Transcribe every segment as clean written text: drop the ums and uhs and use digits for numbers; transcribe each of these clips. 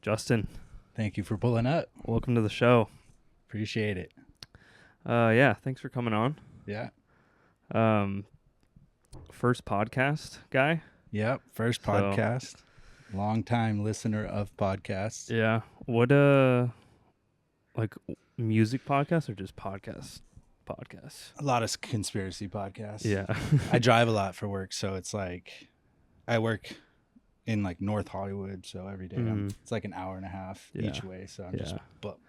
Justin, Thank you for pulling up. welcome to the show. Appreciate it. Yeah, thanks for coming on. Yeah. First podcast guy. Yep. First So- podcast. Long time listener of podcasts. Yeah. What like music podcasts or just podcasts? A lot of conspiracy podcasts. Yeah. I drive a lot for work, so it's like I work in like North Hollywood, so every day it's like an hour and a half Yeah. each way. So I'm Yeah. just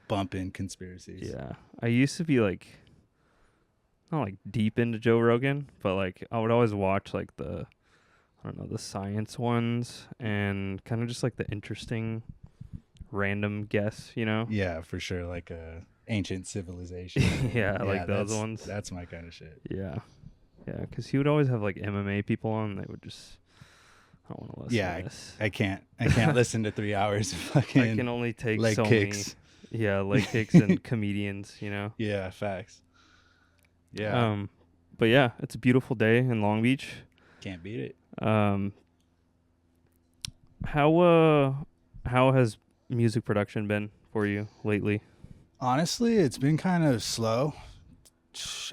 bumping conspiracies. Yeah. I used to be like not like deep into Joe Rogan, but like I would always watch like the the science ones and kind of just like the interesting random guests, you know? Yeah, for sure. Like a ancient civilization. Yeah, like those that's- ones. That's my kind of shit. Yeah. Yeah, because he would always have like MMA people on. They would just, I don't want to listen to this. I can't listen to 3 hours of fucking I can only take leg so kicks. many. Yeah, leg kicks and comedians, you know? Yeah, facts. Yeah. But yeah, it's a beautiful day in Long Beach. Can't beat it. How has music production been for you lately? Honestly, it's been kind of slow.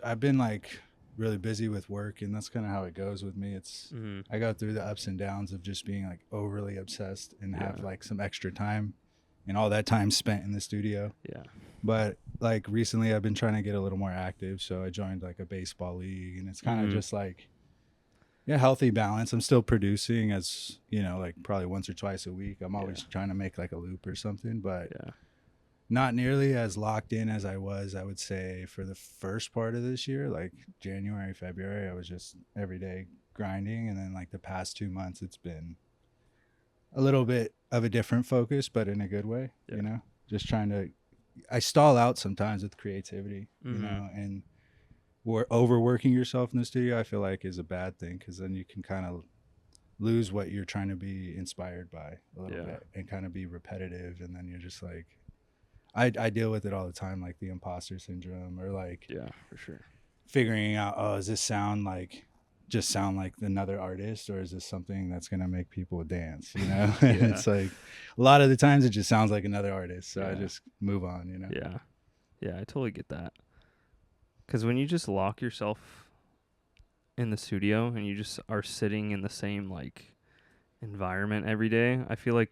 I've been like really busy with work, and that's kind of how it goes with me. It's I go through the ups and downs of just being like overly obsessed and have like some extra time, and all that time spent in the studio. Yeah. But like recently I've been trying to get a little more active, so I joined like a baseball league, and it's kind of just like healthy balance. I'm still producing, as you know, like probably once or twice a week. I'm always trying to make like a loop or something, but not nearly as locked in as I was, I would say, for the first part of this year. Like January, February, I was just every day grinding, and then like the past 2 months it's been a little bit of a different focus, but in a good way. You know, just trying to, I stall out sometimes with creativity, you know, and overworking yourself in the studio, I feel like, is a bad thing, because then you can kind of lose what you're trying to be inspired by a little bit, and kind of be repetitive, and then you're just like, I deal with it all the time, like the imposter syndrome, or like for sure, figuring out, does this sound like another artist, or is this something that's gonna make people dance, you know? And it's like a lot of the times it just sounds like another artist, so I just move on, you know? I totally get that. Because when you just lock yourself in the studio and you just are sitting in the same like environment every day, I feel like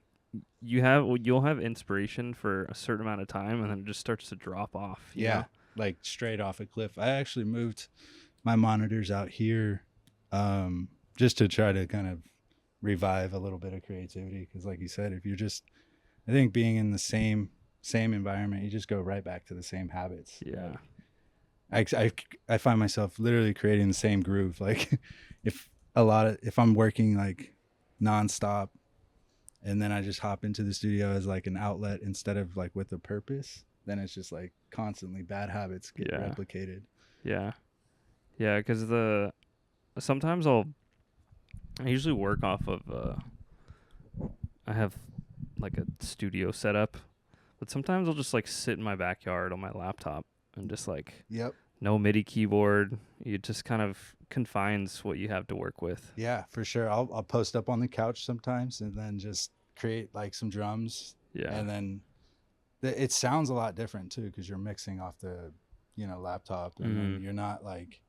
you'll have inspiration for a certain amount of time, and then it just starts to drop off. You know? Like straight off a cliff. I actually moved my monitors out here just to try to kind of revive a little bit of creativity, because like you said, if you're just, I think being in the same environment, you just go right back to the same habits. I find myself literally creating the same groove. Like if I'm working like nonstop, and then I just hop into the studio as like an outlet instead of like with a purpose, then it's just like constantly bad habits get replicated. Because sometimes I usually work off of I have like a studio setup, but sometimes I'll just like sit in my backyard on my laptop and just like no MIDI keyboard. It just kind of confines what you have to work with. Yeah, for sure. I'll post up on the couch sometimes and then just create like some drums. And then it sounds a lot different too, because you're mixing off the laptop, and then you're not like,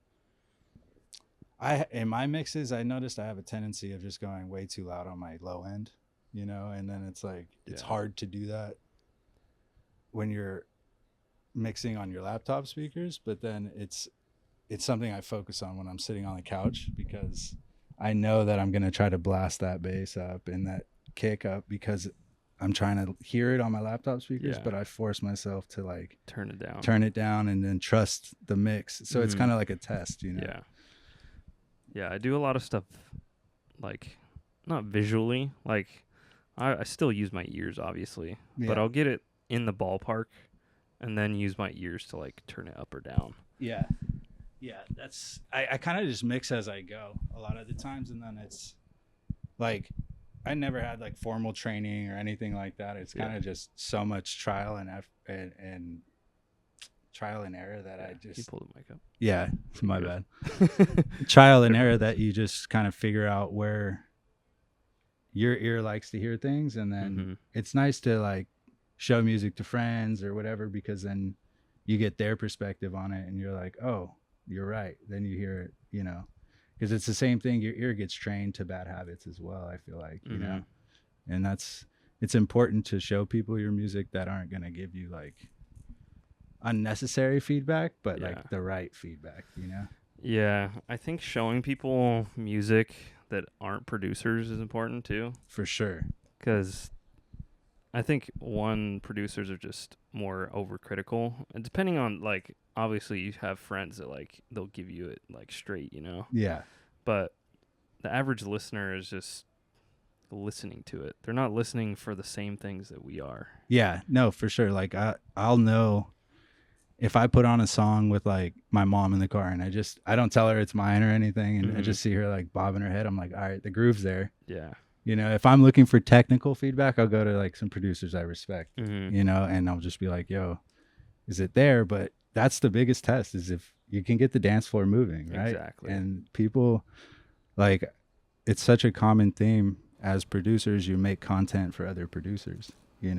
in my mixes, I noticed I have a tendency of just going way too loud on my low end, and then it's like it's hard to do that when you're mixing on your laptop speakers, but then it's something I focus on when I'm sitting on the couch, because I know that I'm going to try to blast that bass up and that kick up, because I'm trying to hear it on my laptop speakers, but I force myself to like turn it down and then trust the mix. So it's kind of like a test, Yeah, I do a lot of stuff like not visually, like I still use my ears obviously, but I'll get it in the ballpark and then use my ears to like turn it up or down. That's I kind of just mix as I go a lot of the times, and then it's like I never had like formal training or anything like that. It's kind of just so much trial and error that I just... You pull the mic up. Yeah, my bad. Trial and error that you just kind of figure out where your ear likes to hear things, and then Mm-hmm. it's nice to like show music to friends or whatever, because then you get their perspective on it and you're like, oh, you're right. Then you hear it, because it's the same thing. Your ear gets trained to bad habits as well, I feel like, Mm-hmm. and it's important to show people your music that aren't going to give you like unnecessary feedback, but Yeah. like the right feedback. Yeah, I think showing people music that aren't producers is important too, For sure. because I think producers are just more overcritical, and depending on like, obviously you have friends that like they'll give you it like straight, Yeah. but the average listener is just listening to it. They're not listening for the same things that we are. Yeah. No, for sure. Like I'll know if I put on a song with like my mom in the car and I don't tell her it's mine or anything, and I just see her like bobbing her head, I'm like, all right, the groove's there. Yeah. If I'm looking for technical feedback, I'll go to like some producers I respect, Mm-hmm. and I'll just be like, yo, is it there? But that's the biggest test, is if you can get the dance floor moving, right? Exactly. And people, like, it's such a common theme as producers, you make content for other producers, and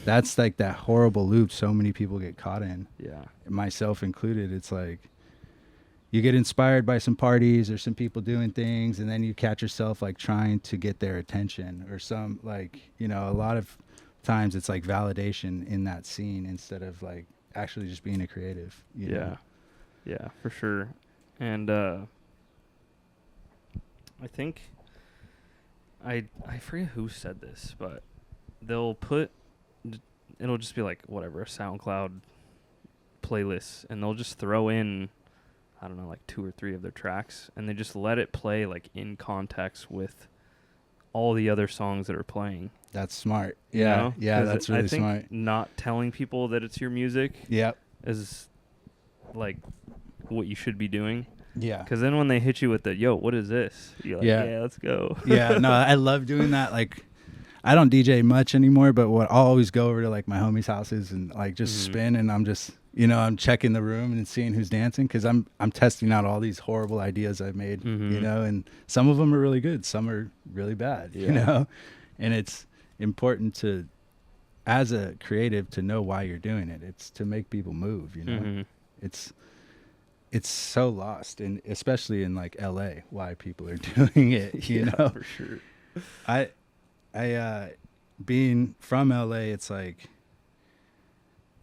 that's like that horrible loop so many people get caught in, Yeah. myself included. It's like you get inspired by some parties or some people doing things, and then you catch yourself like trying to get their attention, or some like, a lot of times it's like validation in that scene instead of like actually just being a creative. Yeah. Yeah, for sure. And I think I forget who said this, but they'll put it'll just be like whatever, a SoundCloud playlist, and they'll just throw in, I don't know, like 2 or 3 of their tracks, and they just let it play like in context with all the other songs that are playing. That's smart. you Yeah. know? Yeah. 'Cause That's I really think smart. not telling people that it's your music Yep. is like what you should be doing. Yeah. Because then when they hit you with the, yo, what is this? You're like, Yeah. yeah, let's go. Yeah. No, I love doing that. Like, I don't DJ much anymore, but I'll always go over to like my homies' houses and like just spin, and I'm just, I'm checking the room and seeing who's dancing, because I'm testing out all these horrible ideas I've made, and some of them are really good, some are really bad, and it's important to, as a creative, to know why you're doing it. It's to make people move, It's so lost, and especially in like LA, why people are doing it, Yeah, for sure. I being from LA, it's like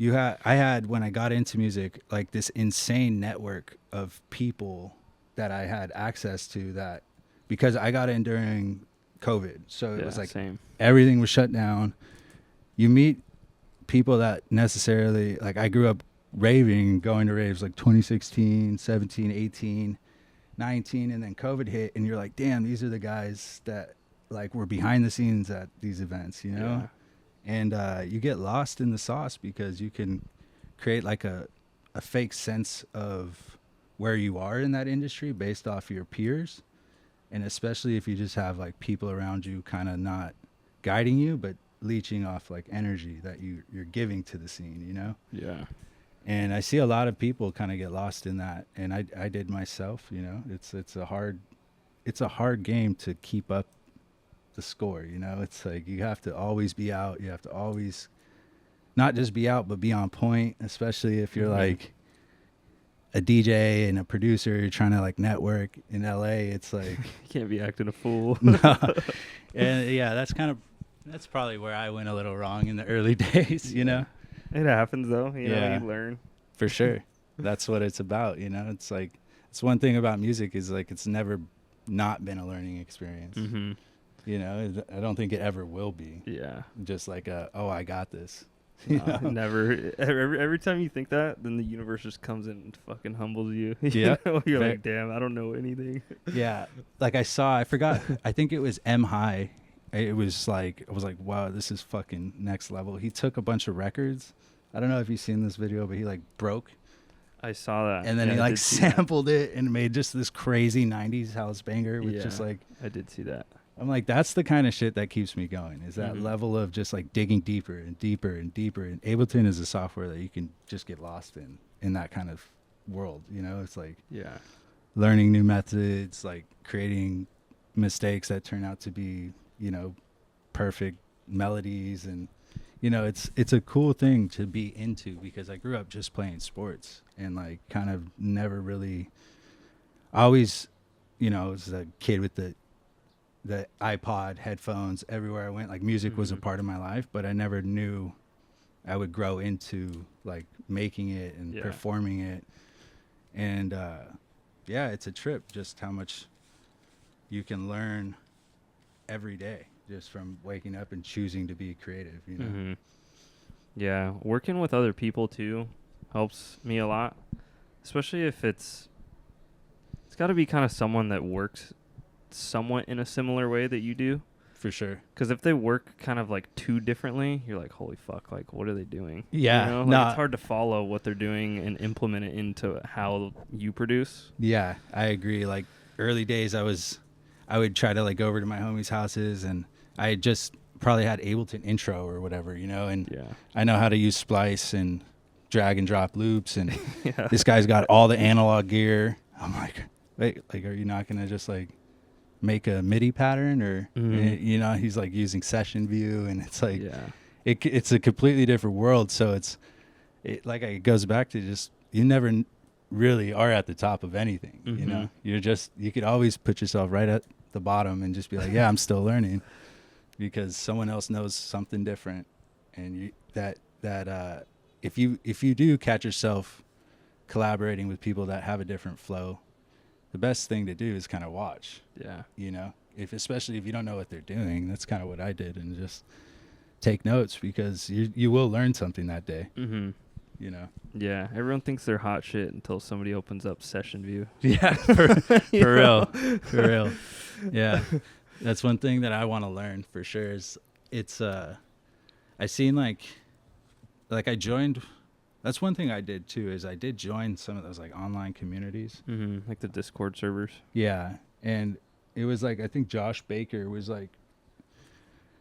I had, when I got into music, like this insane network of people that I had access to, that because I got in during COVID, so it was like same. everything was shut down. You meet people that necessarily, like, I grew up raving, going to raves like 2016, 17, 18, 19, and then COVID hit, and you're like, damn, these are the guys that like were behind the scenes at these events, Yeah. and you get lost in the sauce, because you can create like a fake sense of where you are in that industry based off your peers, and especially if you just have like people around you kind of not guiding you, but leeching off like energy that you're giving to the scene, Yeah. and I see a lot of people kind of get lost in that, and I did myself. It's a hard game to keep up the score. It's like you have to always be out. You have to always not just be out, but be on point, especially if you're like a DJ and a producer, you're trying to like network in LA. It's like You can't be acting a fool. no. And yeah, that's probably where I went a little wrong in the early days, It happens though. Yeah. You learn. For sure. That's what it's about, It's like, it's one thing about music is like, it's never not been a learning experience. Mm-hmm. I don't think it ever will be. Yeah. Just like I got this. Never. Every time you think that, then the universe just comes in and fucking humbles you. Yeah. You're like, damn, I don't know anything. Yeah. Like I forgot, I think it was M High. I was like, wow, this is fucking next level. He took a bunch of records. I don't know if you've seen this video, but he like broke. I saw that. And then he like sampled it and made just this crazy 90s house banger with just like, I did see that. I'm like, that's the kind of shit that keeps me going, is that level of just like digging deeper and deeper and deeper. And Ableton is a software that you can just get lost in that kind of world. It's like Yeah. learning new methods, like creating mistakes that turn out to be, you know, perfect melodies. And you know, it's a cool thing to be into, because I grew up just playing sports and like kind of never really, I always, you know, was a kid with the iPod, headphones everywhere I went. Like music was a part of my life, but I never knew I would grow into like making it and performing it. And yeah, it's a trip just how much you can learn every day just from waking up and choosing to be creative, you know. Yeah, working with other people too helps me a lot, especially if it's got to be kind of someone that works somewhat in a similar way that you do. For sure. Because if they work kind of like too differently, you're like, holy fuck, like what are they doing? Yeah, you know? Like, it's hard to follow what they're doing and implement it into how you produce. Yeah, I agree. Like early days, I would try to like go over to my homies' houses, and I just probably had Ableton Intro or whatever, you know, and I know how to use Splice and drag and drop loops, and this guy's got all the analog gear. I'm like, wait, like, are you not gonna just like make a MIDI pattern? Or you know, he's like using Session View, and it's like it's a completely different world. So it goes back to just, you never really are at the top of anything. You know, you could always put yourself right at the bottom and just be like, yeah, I'm still learning, because someone else knows something different. And if you do catch yourself collaborating with people that have a different flow, the best thing to do is kind of watch. Yeah. You know, especially if you don't know what they're doing, that's kind of what I did, and just take notes, because you will learn something that day. You know. Yeah, everyone thinks they're hot shit until somebody opens up Session View. Yeah, for real. Yeah, that's one thing that I want to learn for sure. Is I seen like I joined. That's one thing I did too. Is I did join some of those like online communities, like the Discord servers. Yeah, and it was like, I think Josh Baker was like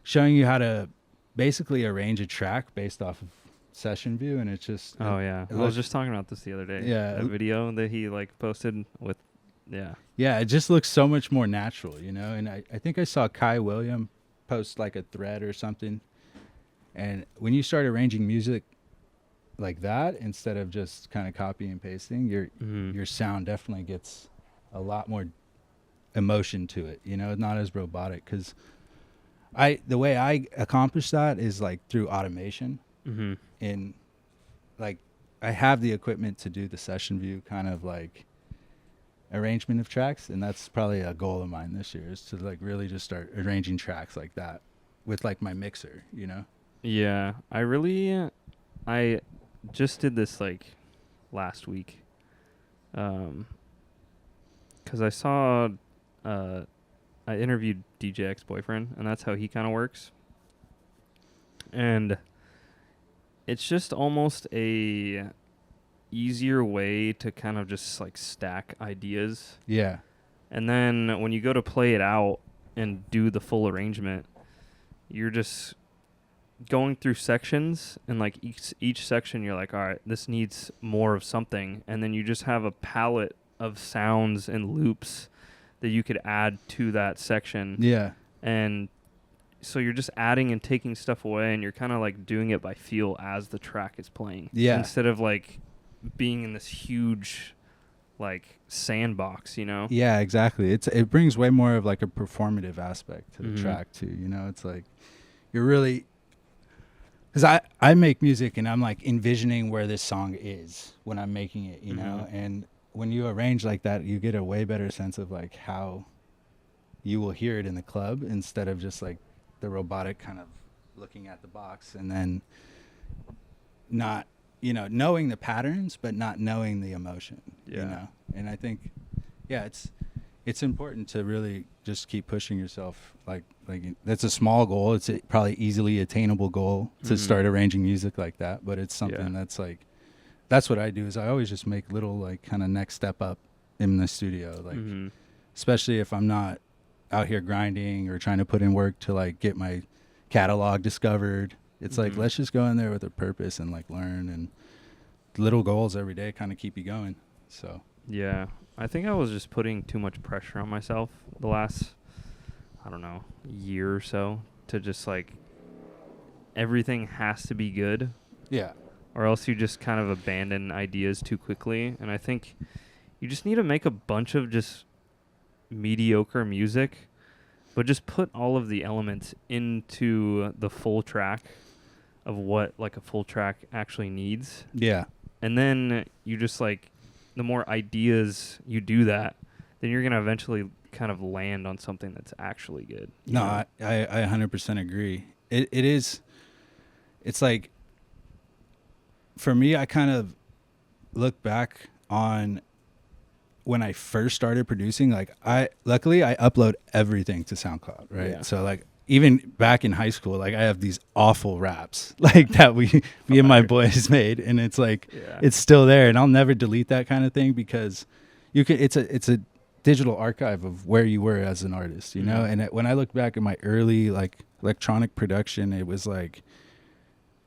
showing you how to basically arrange a track based off of Session View, and it's just I was just talking about this the other day. Yeah, a video that he like posted with it just looks so much more natural, you know. And I think I saw Kai William post like a thread or something, and when you start arranging music like that instead of just kind of copy and pasting, your sound definitely gets a lot more emotion to it, you know. It's not as robotic, because the way I accomplish that is like through automation. And like I have the equipment to do the Session View kind of like arrangement of tracks, and that's probably a goal of mine this year, is to like really just start arranging tracks like that with like my mixer, you know. Yeah, I just did this like last week, because I saw I interviewed DJ Ex-Boyfriend, and that's how he kind of works, and it's just almost a easier way to kind of just like stack ideas. Yeah. And then when you go to play it out and do the full arrangement, you're just going through sections, and like each section you're like, all right, this needs more of something, and then you just have a palette of sounds and loops that you could add to that section. Yeah. And so you're just adding and taking stuff away, and you're kind of like doing it by feel as the track is playing. Yeah. Instead of like being in this huge like sandbox, you know? Yeah, exactly. It brings way more of like a performative aspect to the track too, you know? It's like you're really, because I make music and I'm like envisioning where this song is when I'm making it, you know? And when you arrange like that, you get a way better sense of like how you will hear it in the club, instead of just like the robotic kind of looking at the box and then not, you know, knowing the patterns but not knowing the emotion. You know. And I think it's important to really just keep pushing yourself. Like that's a small goal. It's a probably easily attainable goal to start arranging music like that, but it's something that's like, that's what I do, is I always just make little like kind of next step up in the studio, like especially if I'm not out here grinding or trying to put in work to like get my catalog discovered. It's like, let's just go in there with a purpose and like learn, and little goals every day kind of keep you going. So yeah, I think I was just putting too much pressure on myself the last I don't know, year or so to just like everything has to be good, Yeah. or else you just kind of abandon ideas too quickly. And I think you just need to make a bunch of just mediocre music, but just put all of the elements into the full track of what like a full track actually needs. Yeah. And then you just like, the more ideas you do that, then you're going to eventually kind of land on something that's actually good. No, I 100% agree. It is, it's like, for me, I kind of look back on when I first started producing, like luckily I upload everything to SoundCloud, right? Yeah. So like even back in high school, like I have these awful raps like that me and my boys made, and it's like it's still there, and I'll never delete that kind of thing because it's a digital archive of where you were as an artist, you know? And when I look back at my early like electronic production, it was like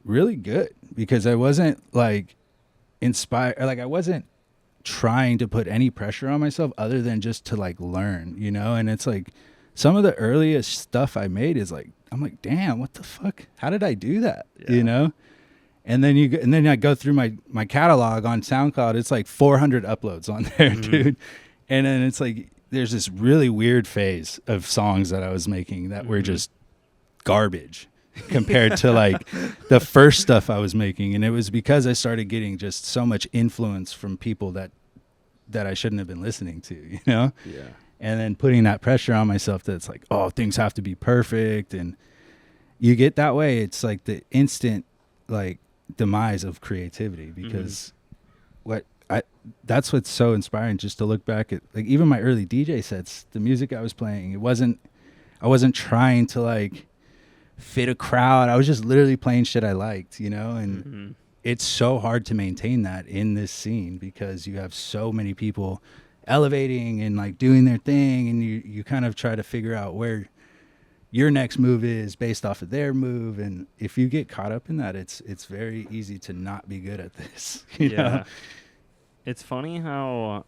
really good because I wasn't like inspired, like I wasn't trying to put any pressure on myself other than just to like learn, you know? And it's like some of the earliest stuff I made is like, I'm like, damn, what the fuck? How did I do that? Yeah. You know? And then I go through my catalog on SoundCloud. It's like 400 uploads on there, dude. And then it's like, there's this really weird phase of songs that I was making that were just garbage compared to like the first stuff I was making. And it was because I started getting just so much influence from people that I shouldn't have been listening to, you know? Yeah. And then putting that pressure on myself that's like, oh, things have to be perfect. And you get that way. It's like the instant like demise of creativity because that's what's so inspiring, just to look back at like even my early DJ sets, the music I was playing, I wasn't trying to like fit a crowd. I was just literally playing shit I liked, you know? And it's so hard to maintain that in this scene because you have so many people elevating and like doing their thing, and you kind of try to figure out where your next move is based off of their move. And if you get caught up in that, it's very easy to not be good at this. You know? It's funny how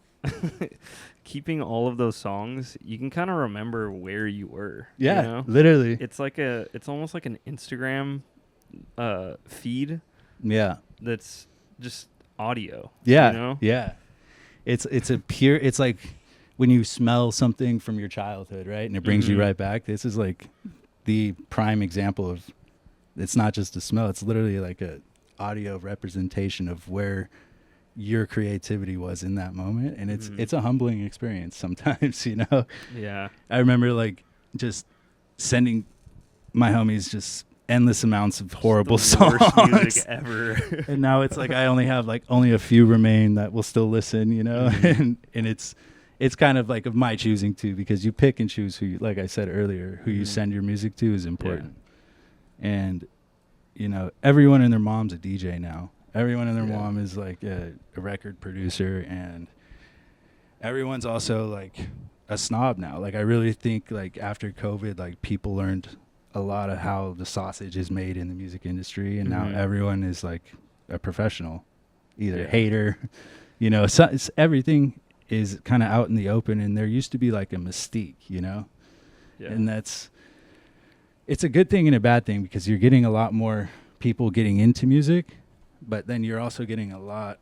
keeping all of those songs, you can kind of remember where you were. Yeah, you know? literally. It's almost like an Instagram feed. Yeah. That's just audio. Yeah. You know? Yeah. It's like when you smell something from your childhood, right? And it brings you right back. This is like the prime example of, it's not just a smell. It's literally like a audio representation of where your creativity was in that moment. And it's a humbling experience sometimes, you know? Yeah. I remember like just sending my homies just endless amounts of horrible songs. Worst music ever. And now it's like I only have like only a few remain that will still listen, you know? And it's kind of like of my choosing too, because you pick and choose who you, like I said earlier, who you send your music to is important. Yeah. And you know, everyone and their mom's a DJ now. Everyone and their mom is like a record producer, and everyone's also like a snob now. Like I really think like after COVID, like people learned a lot of how the sausage is made in the music industry, and now everyone is like a professional, either hater, you know, so it's, everything is kind of out in the open, and there used to be like a mystique, you know? Yeah. And it's a good thing and a bad thing because you're getting a lot more people getting into music, but then you're also getting a lot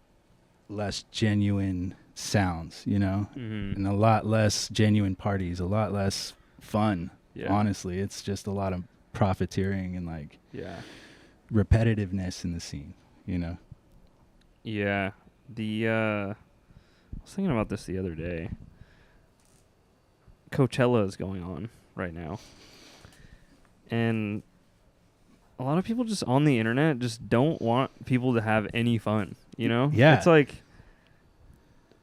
less genuine sounds, you know, and a lot less genuine parties, a lot less fun. Yeah. Honestly, it's just a lot of profiteering and like repetitiveness in the scene, you know? Yeah. I was thinking about this the other day. Coachella is going on right now. And a lot of people just on the internet just don't want people to have any fun, you know? Yeah. It's like,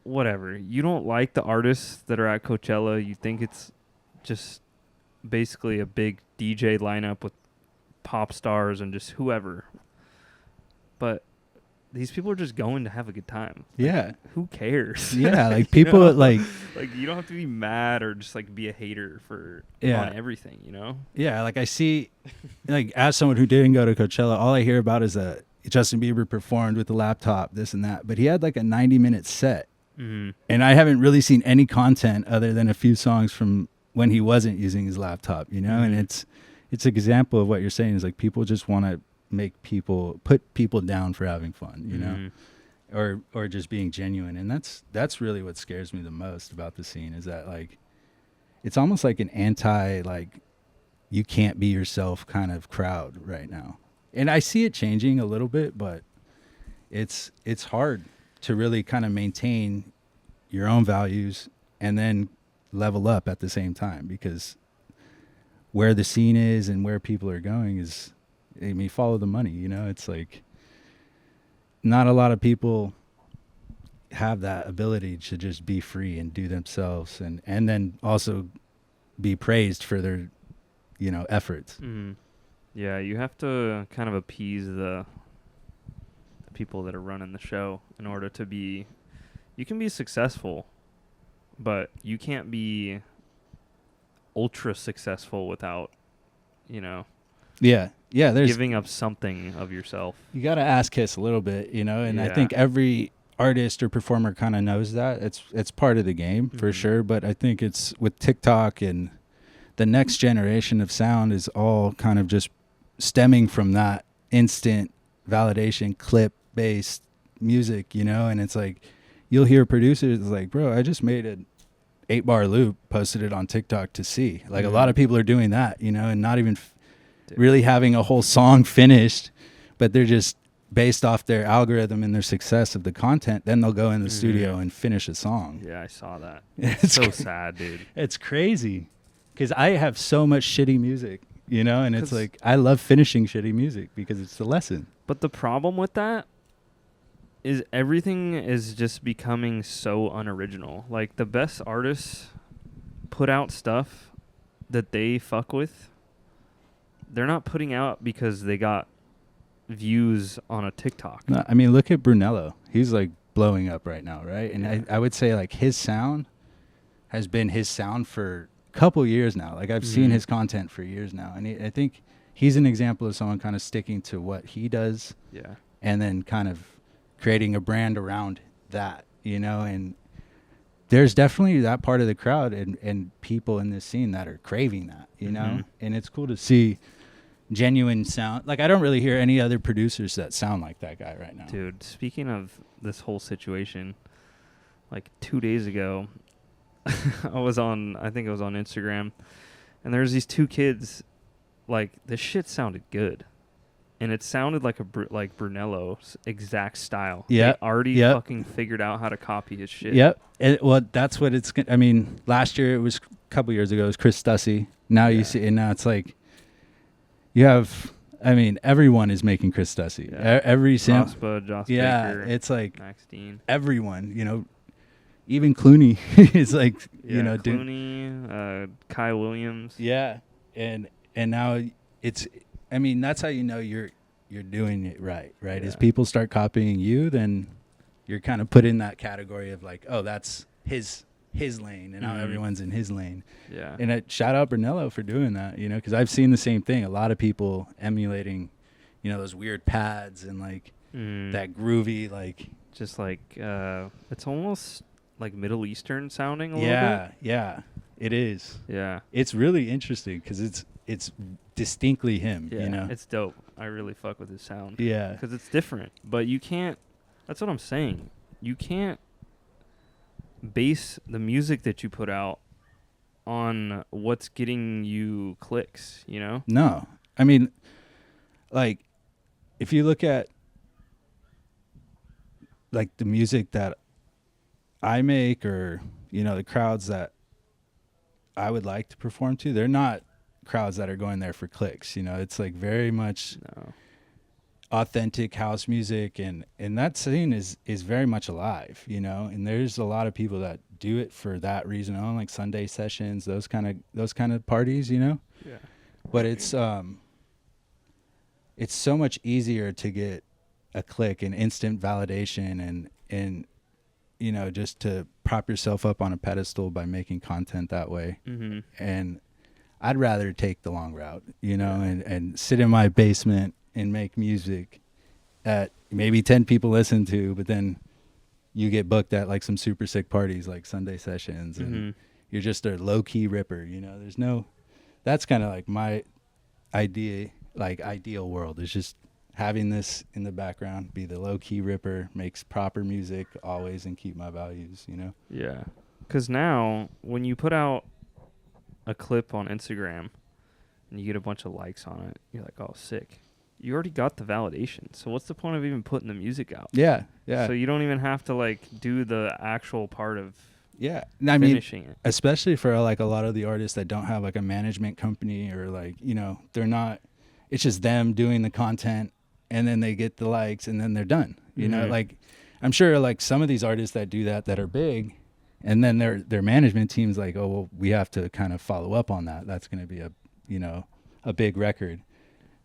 whatever. You don't like the artists that are at Coachella. You think it's just basically a big DJ lineup with pop stars and just whoever. But these people are just going to have a good time. Like, yeah. Who cares? Yeah, like people like you don't have to be mad or just like be a hater for on everything, you know? Yeah, like I see like as someone who didn't go to Coachella, all I hear about is that Justin Bieber performed with the laptop, this and that, but he had like a 90-minute set. And I haven't really seen any content other than a few songs from when he wasn't using his laptop, you know? And it's an example of what you're saying is like people just want to put people down for having fun, you know, or just being genuine. And that's really what scares me the most about the scene is that like, it's almost like an anti, like you can't be yourself kind of crowd right now. And I see it changing a little bit, but it's hard to really kind of maintain your own values and then level up at the same time, because where the scene is and where people are going is, I mean, follow the money, you know. It's like not a lot of people have that ability to just be free and do themselves and then also be praised for their, you know, efforts. Yeah, you have to kind of appease the people that are running the show in order to be, you can be successful, but you can't be ultra successful without, you know, there's giving up something of yourself. You got to ass kiss a little bit, you know, and I think every artist or performer kind of knows that. It's part of the game for sure, but I think it's with TikTok and the next generation of sound is all kind of just stemming from that instant validation clip based music, you know. And it's like you'll hear producers like, bro, I just made an 8-bar loop, posted it on TikTok to see. Like a lot of people are doing that, you know, and not even really having a whole song finished, but they're just based off their algorithm and their success of the content, then they'll go in the studio and finish a song. Yeah, I saw that. It's so sad, dude. It's crazy because I have so much shitty music, you know, and it's like I love finishing shitty music because it's the lesson. But the problem with that is everything is just becoming so unoriginal. Like the best artists put out stuff that they fuck with. They're not putting out because they got views on a TikTok. No, I mean, look at Brunello. He's like blowing up right now, right? And I would say like his sound has been his sound for a couple years now. Like I've seen his content for years now. And I think he's an example of someone kind of sticking to what he does. Yeah. And then kind of creating a brand around that, you know, and there's definitely that part of the crowd and people in this scene that are craving that, you know, and it's cool to see genuine sound. Like I don't really hear any other producers that sound like that guy right now. Dude, speaking of this whole situation, like 2 days ago, I think it was on Instagram, and there's these two kids, like this shit sounded good. And it sounded like like Brunello's exact style. Yeah. They already fucking figured out how to copy his shit. Yep. Well, that's what it's. I mean, last year a couple years ago, it was Chris Stussy. Now you see, and now it's like you have. I mean, everyone is making Chris Stussy. Yeah. Every Prospa, Joss Baker, it's like Max Dean. Everyone, you know, even Clooney is like, you know, Clooney, Kai Williams. Yeah, and now it's. I mean, that's how you know you're doing it right? Yeah. As people start copying you, then you're kind of put in that category of like, oh, that's his lane, and now everyone's in his lane. Yeah. And shout out Brunello for doing that, you know, because I've seen the same thing. A lot of people emulating, you know, those weird pads and like that groovy, like just like it's almost like Middle Eastern sounding a little bit. Yeah, it is. Yeah, it's really interesting because it's distinctly him. Yeah, you know, it's dope. I really fuck with his sound. Yeah, because it's different. But you can't. That's what I'm saying. You can't base the music that you put out on what's getting you clicks. You know? No, I mean, like, if you look at like the music that I make, or you know, the crowds that I would like to perform to, they're not crowds that are going there for clicks. You know, it's like very much authentic house music, and that scene is very much alive, you know, and there's a lot of people that do it for that reason on, like Sunday sessions, those kind of parties, you know. Yeah. But it's so much easier to get a click and instant validation and you know, just to prop yourself up on a pedestal by making content that way. And I'd rather take the long route, you know, and sit in my basement and make music that maybe 10 people listen to, but then you get booked at like some super sick parties like Sunday sessions and you're just a low key ripper. You know, there's no. That's kind of like my ideal world is just having this in the background, be the low key ripper, makes proper music always, and keep my values. You know. Yeah. Because now when you put out a clip on Instagram and you get a bunch of likes on it, you're like, oh, sick. You already got the validation. So what's the point of even putting the music out? Yeah, yeah. So you don't even have to like do the actual part of finishing it. Especially for like a lot of the artists that don't have like a management company or like, you know, they're not, it's just them doing the content and then they get the likes and then they're done. You know, like I'm sure like some of these artists that do that are big, and then their management team's like, oh, well, we have to kind of follow up on that. That's going to be a big record.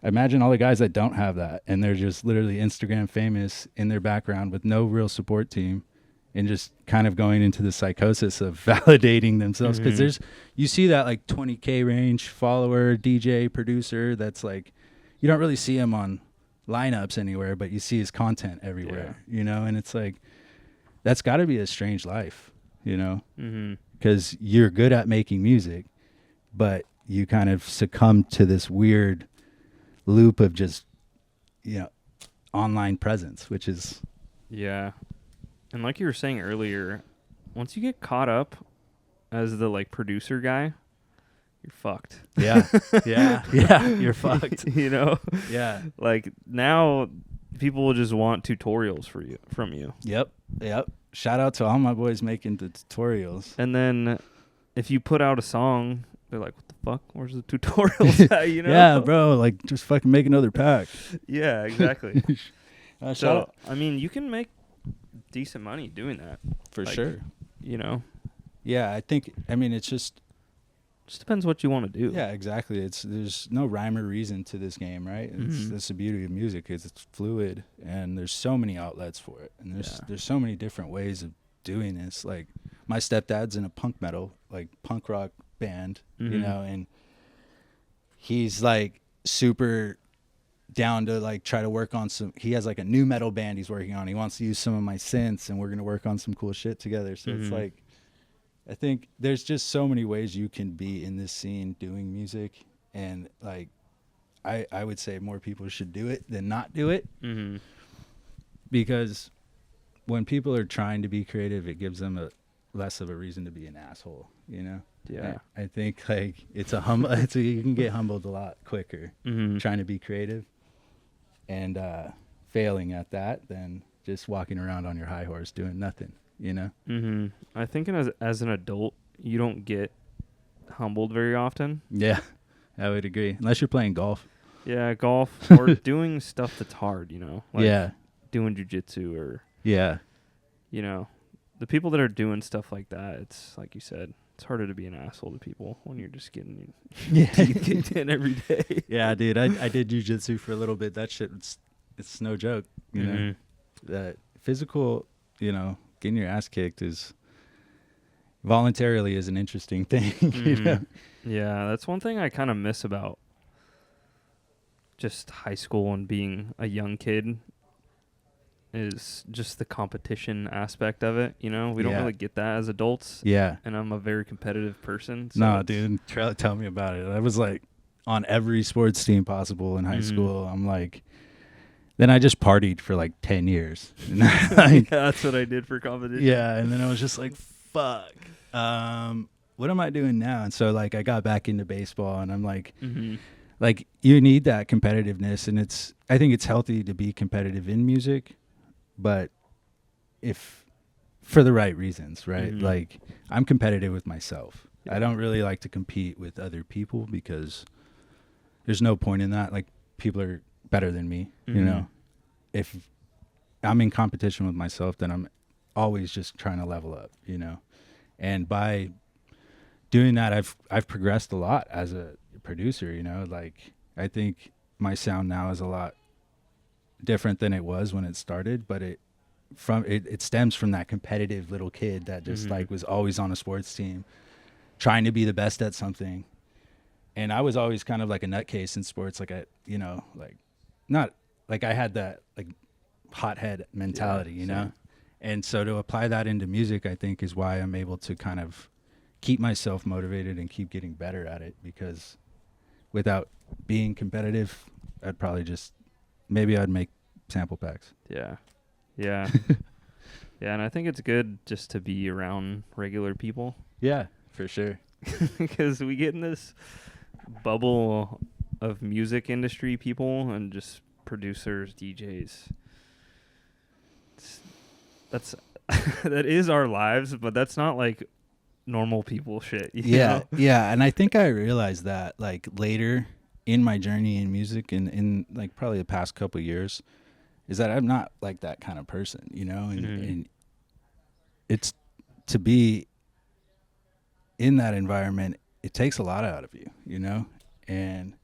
Imagine all the guys that don't have that, and they're just literally Instagram famous in their background with no real support team, and just kind of going into the psychosis of validating themselves. Because you see that like 20K range follower, DJ, producer, that's like, you don't really see him on lineups anywhere, but you see his content everywhere, you know, and it's like, that's got to be a strange life. You know, because you're good at making music, but you kind of succumb to this weird loop of just, you know, online presence, which is. Yeah. And like you were saying earlier, once you get caught up as the like producer guy, you're fucked. Yeah. You're fucked. You know? Yeah. Like now people will just want tutorials from you. Yep. Shout out to all my boys making the tutorials. And then if you put out a song, they're like, what the fuck? Where's the tutorials at, you know? Yeah, bro. Like, just fucking make another pack. Yeah, exactly. So, I mean, you can make decent money doing that. For sure. You know? Yeah, it's just depends what you want to do. Yeah, exactly. There's no rhyme or reason to this game, right? That's the beauty of music, is it's fluid, and there's so many outlets for it, and there's so many different ways of doing this. Like my stepdad's in a punk metal, like punk rock band, you know, and he's like super down to like try to work on he has like a new metal band he's working on. He wants to use some of my synths, and we're gonna work on some cool shit together. So it's like, I think there's just so many ways you can be in this scene doing music, and like I would say more people should do it than not do it, because when people are trying to be creative, it gives them less of a reason to be an asshole, you know? Yeah. I think like you can get humbled a lot quicker trying to be creative and failing at that than just walking around on your high horse doing nothing. You know? I think as an adult, you don't get humbled very often. Yeah, I would agree. Unless you're playing golf. Yeah, golf or doing stuff that's hard, you know? Like doing jujitsu or... Yeah. You know, the people that are doing stuff like that, it's like you said, it's harder to be an asshole to people when you're just getting your teeth kicked in every day. Yeah, dude, I did jujitsu for a little bit. That shit, it's no joke, you know? That physical, you know... Getting your ass kicked is voluntarily an interesting thing. You know? Yeah, that's one thing I kind of miss about just high school and being a young kid is just the competition aspect of it. You know, we don't really get that as adults. Yeah. And I'm a very competitive person. So no, dude, tell me about it. I was like on every sports team possible in high school. I'm like... Then I just partied for like 10 years. Yeah, that's what I did for competition. Yeah, and then I was just like, fuck. What am I doing now? And so like I got back into baseball, and I'm like, like you need that competitiveness, and I think it's healthy to be competitive in music, but if for the right reasons, right? Like I'm competitive with myself. I don't really like to compete with other people because there's no point in that. Like people are better than me, you know. If I'm in competition with myself, then I'm always just trying to level up, you know. And by doing that, I've progressed a lot as a producer, you know. Like I think my sound now is a lot different than it was when it started, but it stems from that competitive little kid that just like was always on a sports team trying to be the best at something. And I was always kind of like a nutcase in sports, like not like I had that like hothead mentality, you know? And so to apply that into music, I think is why I'm able to kind of keep myself motivated and keep getting better at it, because without being competitive, I'd probably just, maybe I'd make sample packs. Yeah. Yeah. Yeah, and I think it's good just to be around regular people. Yeah, for sure. Because we get in this bubble of music industry people and just producers, DJs. That's that is our lives, but that's not like normal people shit. You know? Yeah, and I think I realized that like later in my journey in music, and in like probably the past couple of years, is that I'm not like that kind of person, you know, and it's, to be in that environment, it takes a lot out of you, you know, and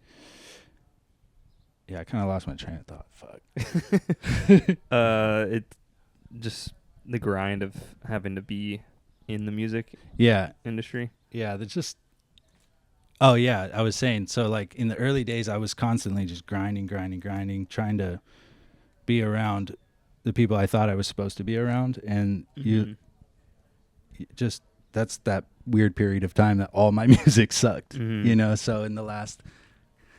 yeah, I kind of lost my train of thought. Fuck. It just the grind of having to be in the music industry. Yeah, that's just. Oh yeah, I was saying, so like in the early days, I was constantly just grinding, trying to be around the people I thought I was supposed to be around, and you just, that's that weird period of time that all my music sucked, you know. So in the last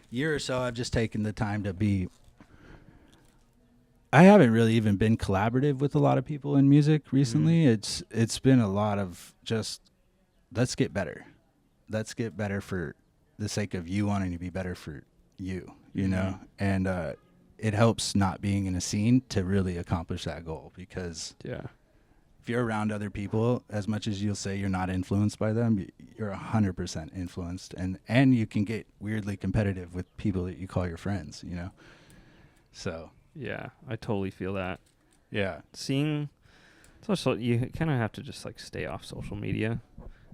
year or so, I've just taken the time to be. I haven't really even been collaborative with a lot of people in music recently. It's been a lot of just, let's get better for the sake of you wanting to be better for you know, and it helps not being in a scene to really accomplish that goal, because if you're around other people, as much as you'll say you're not influenced by them, you're 100% influenced, and you can get weirdly competitive with people that you call your friends, you know. So yeah, I totally feel that. Yeah, Seeing social, you kind of have to just like stay off social media.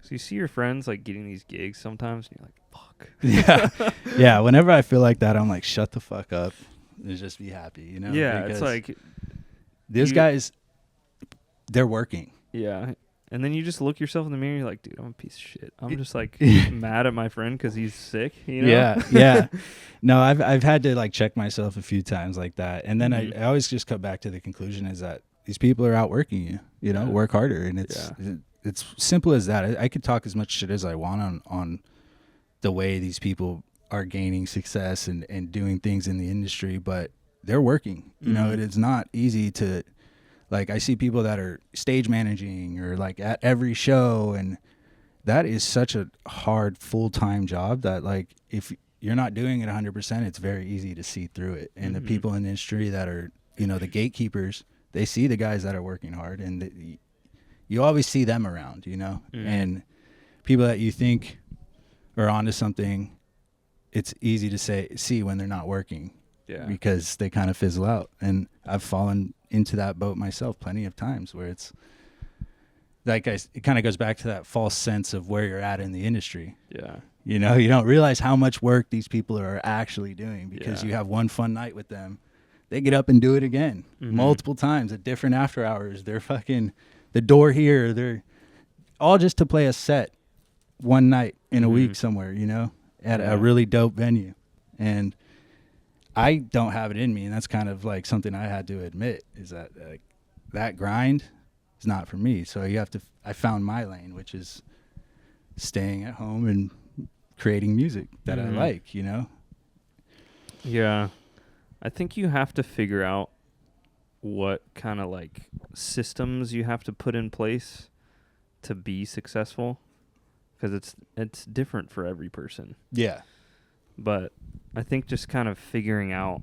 So you see your friends like getting these gigs sometimes, and you're like, "Fuck." yeah. Whenever I feel like that, I'm like, shut the fuck up and just be happy, you know. Yeah, because it's like these guys, they're working. Yeah, and then you just look yourself in the mirror. You're like, dude, I'm a piece of shit. I'm just like mad at my friend because he's sick. You know? Yeah. No, I've had to like check myself a few times like that, and then I always just come back to the conclusion is that these people are outworking you. You know, work harder, and it's simple as that. I could talk as much shit as I want on the way these people are gaining success and doing things in the industry, but they're working. You know, it is not easy to, like, I see people that are stage managing or like at every show, and that is such a hard full-time job that, like, if you're not doing it 100%, it's very easy to see through it. And the people in the industry that are, you know, the gatekeepers, they see the guys that are working hard, and you always see them around, you know. And people that you think are onto something, it's easy to see when they're not working, because they kind of fizzle out. And I've fallen into that boat myself plenty of times, where it's like, it kind of goes back to that false sense of where you're at in the industry. Yeah. You know, you don't realize how much work these people are actually doing, because you have one fun night with them. They get up and do it again multiple times at different after hours. They're fucking the door here. They're all just to play a set one night in a week somewhere, you know, at a really dope venue. And I don't have it in me. And that's kind of like something I had to admit, is that that grind is not for me. So I found my lane, which is staying at home and creating music that I like, you know? Yeah. I think you have to figure out what kind of like systems you have to put in place to be successful, because it's different for every person. Yeah. But I think just kind of figuring out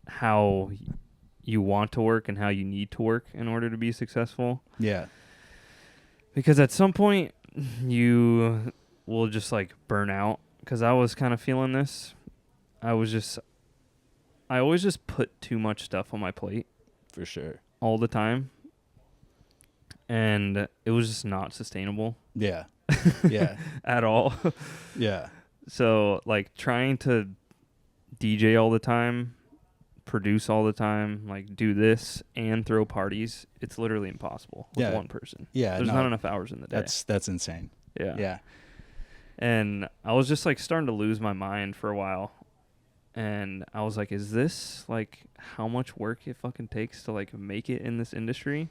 how you want to work and how you need to work in order to be successful. Yeah. Because at some point you will just like burn out, because I was kind of feeling this. I always just put too much stuff on my plate. For sure. All the time. And it was just not sustainable. Yeah. Yeah. At all. Yeah. So, like, trying to DJ all the time, produce all the time, like, do this and throw parties, it's literally impossible with one person. Yeah. There's not enough hours in the day. That's insane. Yeah. Yeah. And I was just, like, starting to lose my mind for a while. And I was like, is this, like, how much work it fucking takes to, like, make it in this industry?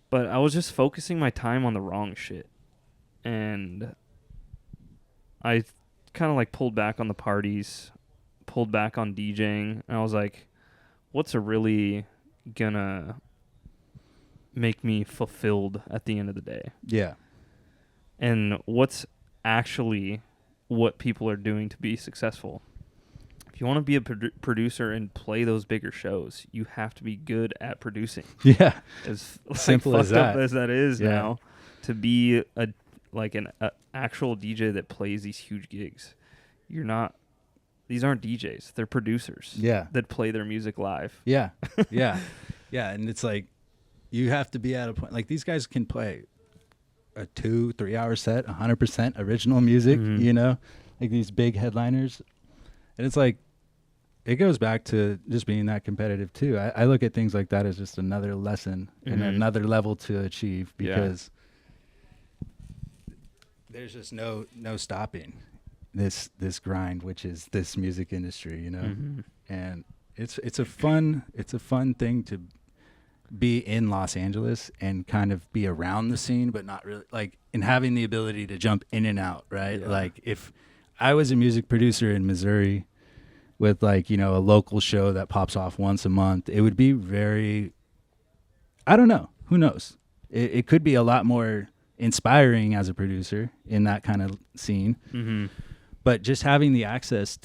But I was just focusing my time on the wrong shit. and I kind of like pulled back on the parties, pulled back on DJing, and I was like, what's really gonna make me fulfilled at the end of the day? Yeah. And what's actually what people are doing to be successful? If you want to be a producer and play those bigger shows, you have to be good at producing. Yeah. As Simple like, as fucked up that. as that is Yeah. now, to be an actual DJ that plays these huge gigs. You're not. These aren't DJs. They're producers. Yeah. That play their music live. Yeah. Yeah. Yeah. And it's like, you have to be at a point, like these guys can play a 2-3 hour set, 100% original music, Mhm. you know, like these big headliners. And it's like, it goes back to just being that competitive too. I look at things like that as just another lesson and Mhm. another level to achieve, Yeah. because there's just no stopping this grind, which is this music industry, you know. Mhm. And it's a fun thing to be in Los Angeles and kind of be around the scene, but not really, like, and having the ability to jump in and out, right? Yeah. Like if I was a music producer in Missouri with, like, you know, a local show that pops off once a month, it would be very, I don't know, who knows? It could be a lot more inspiring as a producer in that kind of scene. Mhm. But just having the access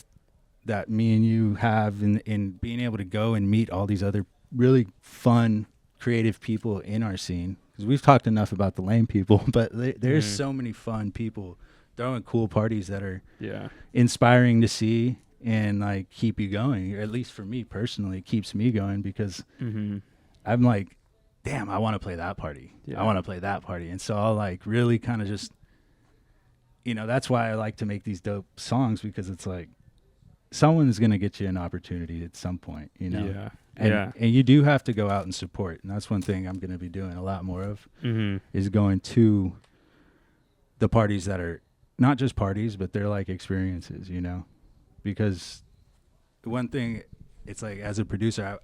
that me and you have in being able to go and meet all these other really fun, creative people in our scene, because we've talked enough about the lame people, but there's Mhm. so many fun people throwing cool parties that are Yeah. inspiring to see and like keep you going, or at least for me personally, it keeps me going, because Mhm. I'm like, damn, I want to play that party. Yeah. I want to play that party. And so I'll like really kind of just, you know, that's why I like to make these dope songs, because it's like someone is going to get you an opportunity at some point, you know? Yeah. And, Yeah. and you do have to go out and support. And that's one thing I'm going to be doing a lot more of, Mhm. is going to the parties that are not just parties, but they're like experiences, you know? Because one thing, it's like, as a producer,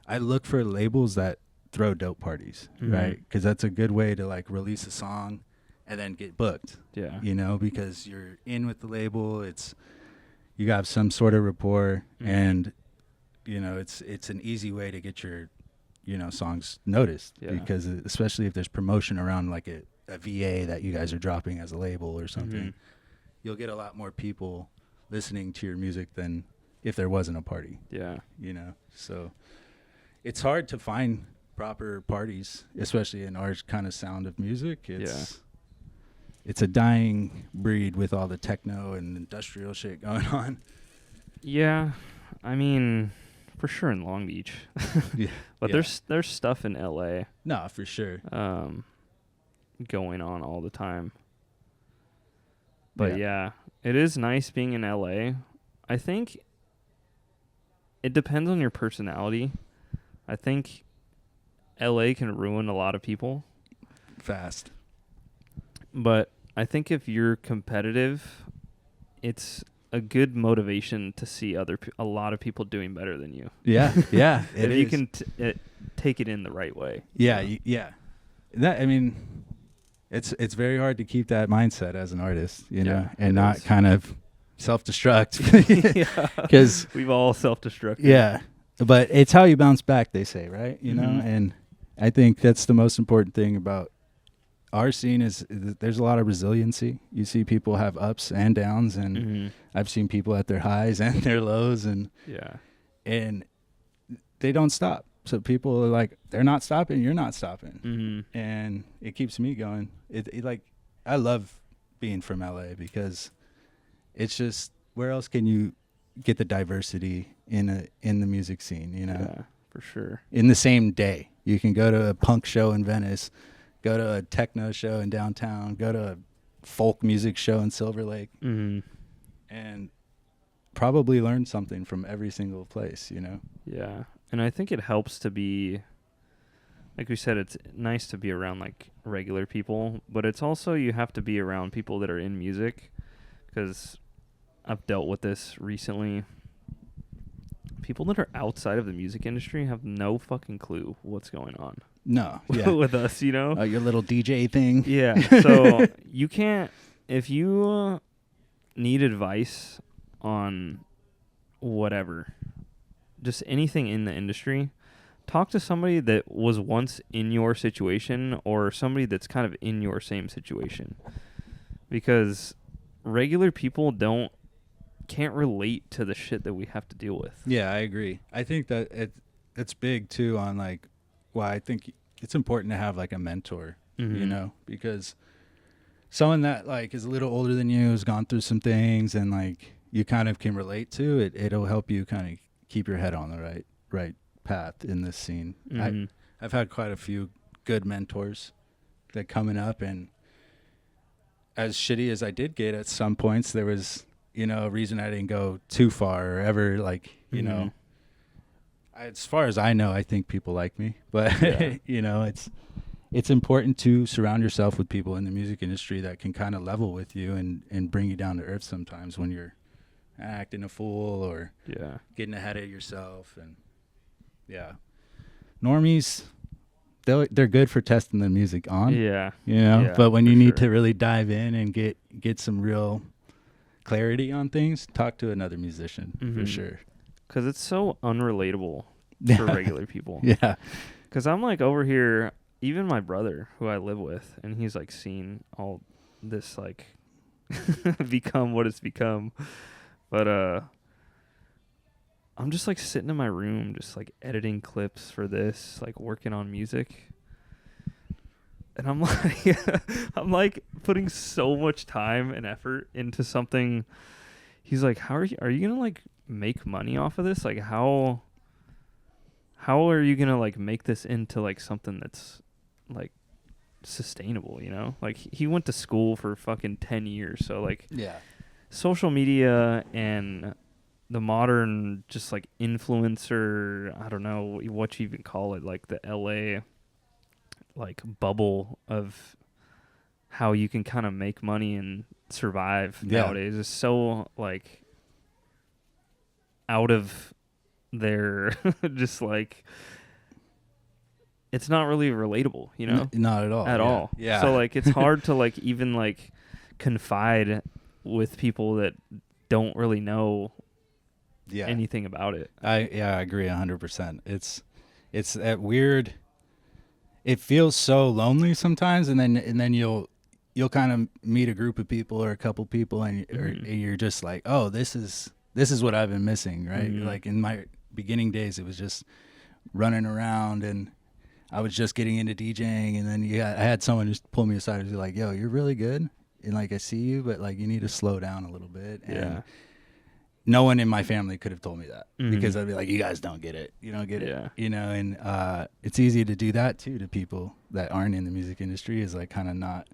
I look for labels that throw dope parties, Mhm. right? Because that's a good way to like release a song and then get booked, Yeah. you know, because you're in with the label. You have some sort of rapport, Mhm. and you know, it's an easy way to get your, you know, songs noticed. Yeah. Because especially if there's promotion around like a VA that you guys are dropping as a label or something, Mhm. you'll get a lot more people listening to your music than if there wasn't a party, Yeah. you know. So it's hard to find proper parties, especially in our kind of sound of music. It's a dying breed with all the techno and industrial shit going on. Yeah. I mean, for sure in Long Beach. Yeah. But Yeah. there's stuff in LA No, for sure. going on all the time. But yeah, it is nice being in LA. I think it depends on your personality. I think LA can ruin a lot of people, Fast. but I think if you're competitive, it's a good motivation to see a lot of people doing better than you. Yeah, yeah. If you can take it in the right way. Yeah, yeah. That, I mean, it's very hard to keep that mindset as an artist, you know, and not is. kind of self-destruct. Yeah, Because we've all self-destructed. yeah, but it's how you bounce back, they say, right? You know, Mhm. and I think that's the most important thing about our scene is there's a lot of resiliency. You see people have ups and downs, and Mhm. I've seen people at their highs and their lows, and they don't stop. So people are like, they're not stopping, you're not stopping. Mhm. And it keeps me going. It like, I love being from LA, because it's just, where else can you get the diversity in the music scene, you know? Yeah, for sure. In the same day, you can go to a punk show in Venice, go to a techno show in downtown, go to a folk music show in Silver Lake, Mhm. and probably learn something from every single place, you know? Yeah. And I think it helps to be, like we said, it's nice to be around like regular people, but it's also, you have to be around people that are in music, because I've dealt with this recently. People that are outside of the music industry have no fucking clue what's going on. No. Yeah. with us, you know? Your little DJ thing. Yeah. So you can't, if you need advice on whatever, just anything in the industry, talk to somebody that was once in your situation or somebody that's kind of in your same situation. Because regular people can't relate to the shit that we have to deal with. Yeah, I agree. I think that it's big too on like why I think it's important to have like a mentor, you know, because someone that like is a little older than you has gone through some things and like you kind of can relate to it. It'll help you kind of keep your head on the right path in this scene. I've had quite a few good mentors that coming up, and as shitty as I did get at some points, there was, you know, a reason I didn't go too far or ever like, you know, as far as I know, I think people like me, but you know, it's important to surround yourself with people in the music industry that can kind of level with you and bring you down to earth sometimes when you're acting a fool or getting ahead of yourself. And normies, they're good for testing the music on, you know, but when you need to really dive in and get some real clarity on things, talk to another musician for sure. Because it's so unrelatable for regular people. Yeah. Because I'm like over here, even my brother who I live with, and he's like seen all this like become what it's become. But I'm just like sitting in my room, just like editing clips for this, like working on music. And I'm like putting so much time and effort into something. He's like, are you going to like make money off of this? Like how are you going to like make this into like something that's like sustainable, you know? Like he went to school for fucking 10 years. So like social media and the modern just like influencer, I don't know what you even call it, like the LA like bubble of how you can kind of make money and survive nowadays is so like out of their just like it's not really relatable, you know? Not at all. At all. Yeah. So like it's hard to like even like confide with people that don't really know anything about it. I agree 100%. It's that weird. It feels so lonely sometimes, and then you'll kind of meet a group of people or a couple people, and you're just like, oh, this is what I've been missing, right? Like in my beginning days, it was just running around, and I was just getting into DJing, and then I had someone just pull me aside and be like, yo, you're really good, and like I see you, but like you need to slow down a little bit. And no one in my family could have told me that because I'd be like, you guys don't get it. You don't get it. You know, and it's easy to do that too to people that aren't in the music industry, is like kind of not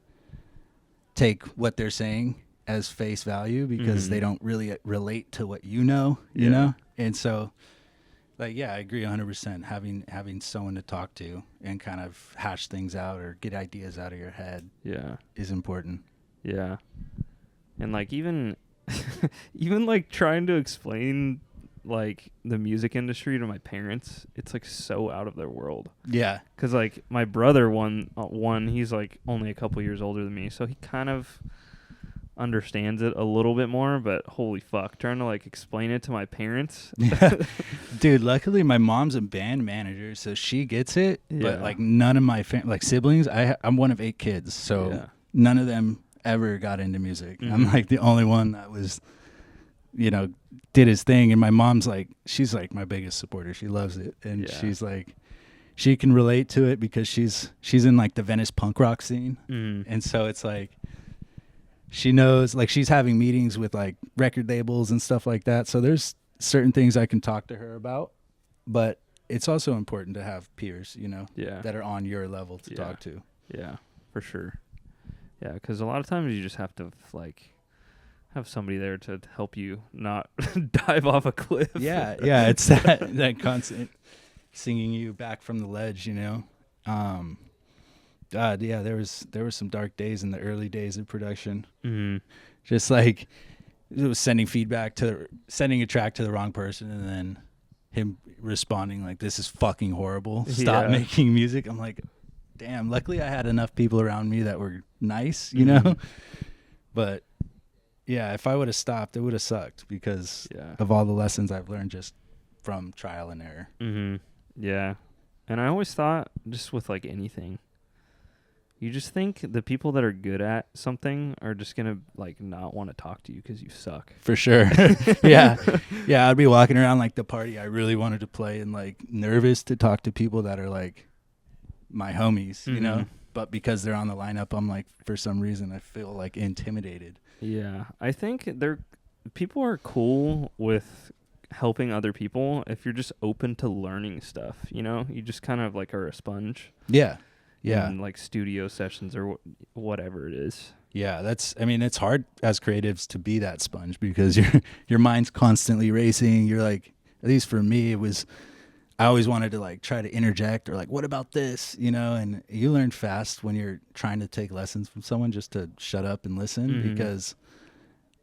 take what they're saying as face value because they don't really relate to what you know, you know? And so like, yeah, I agree 100%. Having someone to talk to and kind of hash things out or get ideas out of your head is important. Yeah. And like even like trying to explain like the music industry to my parents, it's like so out of their world. Yeah. Cuz like my brother he's like only a couple years older than me, so he kind of understands it a little bit more, but holy fuck, trying to like explain it to my parents. Dude, luckily my mom's a band manager, so she gets it, but like none of my like siblings, I'm one of 8 kids, so none of them ever got into music. I'm like the only one that was, you know, did his thing. And my mom's like, she's like my biggest supporter. She loves it. And she's like, she can relate to it because she's in like the Venice punk rock scene. And so it's like, she knows, like she's having meetings with like record labels and stuff like that. So there's certain things I can talk to her about, but it's also important to have peers, you know, that are on your level to talk to. Yeah, for sure. Yeah, because a lot of times you just have to like have somebody there to help you not dive off a cliff. Yeah, it's that constant singing you back from the ledge, you know. There was some dark days in the early days of production. Just like it was sending a track to the wrong person, and then him responding like, "This is fucking horrible. Stop making music." I'm like, damn. Luckily, I had enough people around me that were nice, you know. But yeah, if I would have stopped, it would have sucked because of all the lessons I've learned just from trial and error. Yeah, and I always thought, just with like anything, you just think the people that are good at something are just gonna like not want to talk to you because you suck. For sure. Yeah. I'd be walking around like the party I really wanted to play and like nervous to talk to people that are like my homies, you know. But because they're on the lineup, I'm like, for some reason, I feel like intimidated. Yeah, I think people are cool with helping other people if you're just open to learning stuff. You know, you just kind of like are a sponge. Yeah. In like studio sessions or whatever it is. Yeah, it's hard as creatives to be that sponge because your mind's constantly racing. You're like, at least for me, I always wanted to like try to interject or like, what about this, you know? And you learn fast when you're trying to take lessons from someone just to shut up and listen because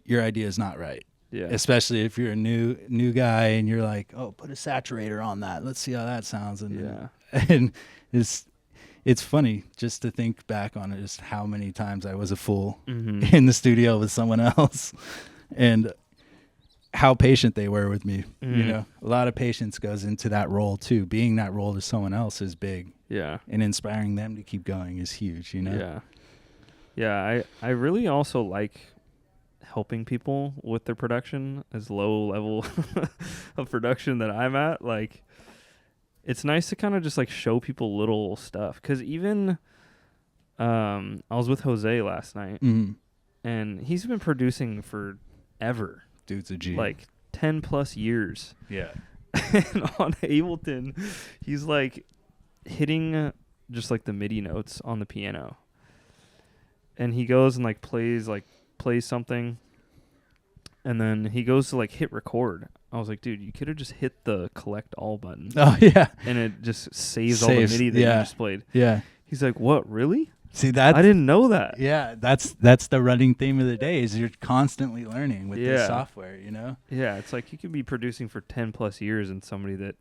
your idea is not right. Yeah. Especially if you're a new guy and you're like, oh, put a saturator on that. Let's see how that sounds. And it's funny just to think back on it, just how many times I was a fool in the studio with someone else and how patient they were with me. You know, a lot of patience goes into that role too. Being that role to someone else is big. Yeah. And inspiring them to keep going is huge, you know? Yeah. Yeah. I really also like helping people with their production, as low level of production that I'm at. Like, it's nice to kind of just like show people little stuff. Cause even, I was with Jose last night and he's been producing forever. Dude's a G. Like 10 plus years. Yeah. And on Ableton, he's like hitting just like the MIDI notes on the piano. And he goes and like plays something. And then he goes to like hit record. I was like, dude, you could have just hit the collect all button. Oh, yeah. And it just saves all the MIDI that you just played. Yeah. He's like, what, really? See, that I didn't know that. Yeah, that's the running theme of the day is you're constantly learning with this software, you know? Yeah, it's like you could be producing for 10 plus years and somebody that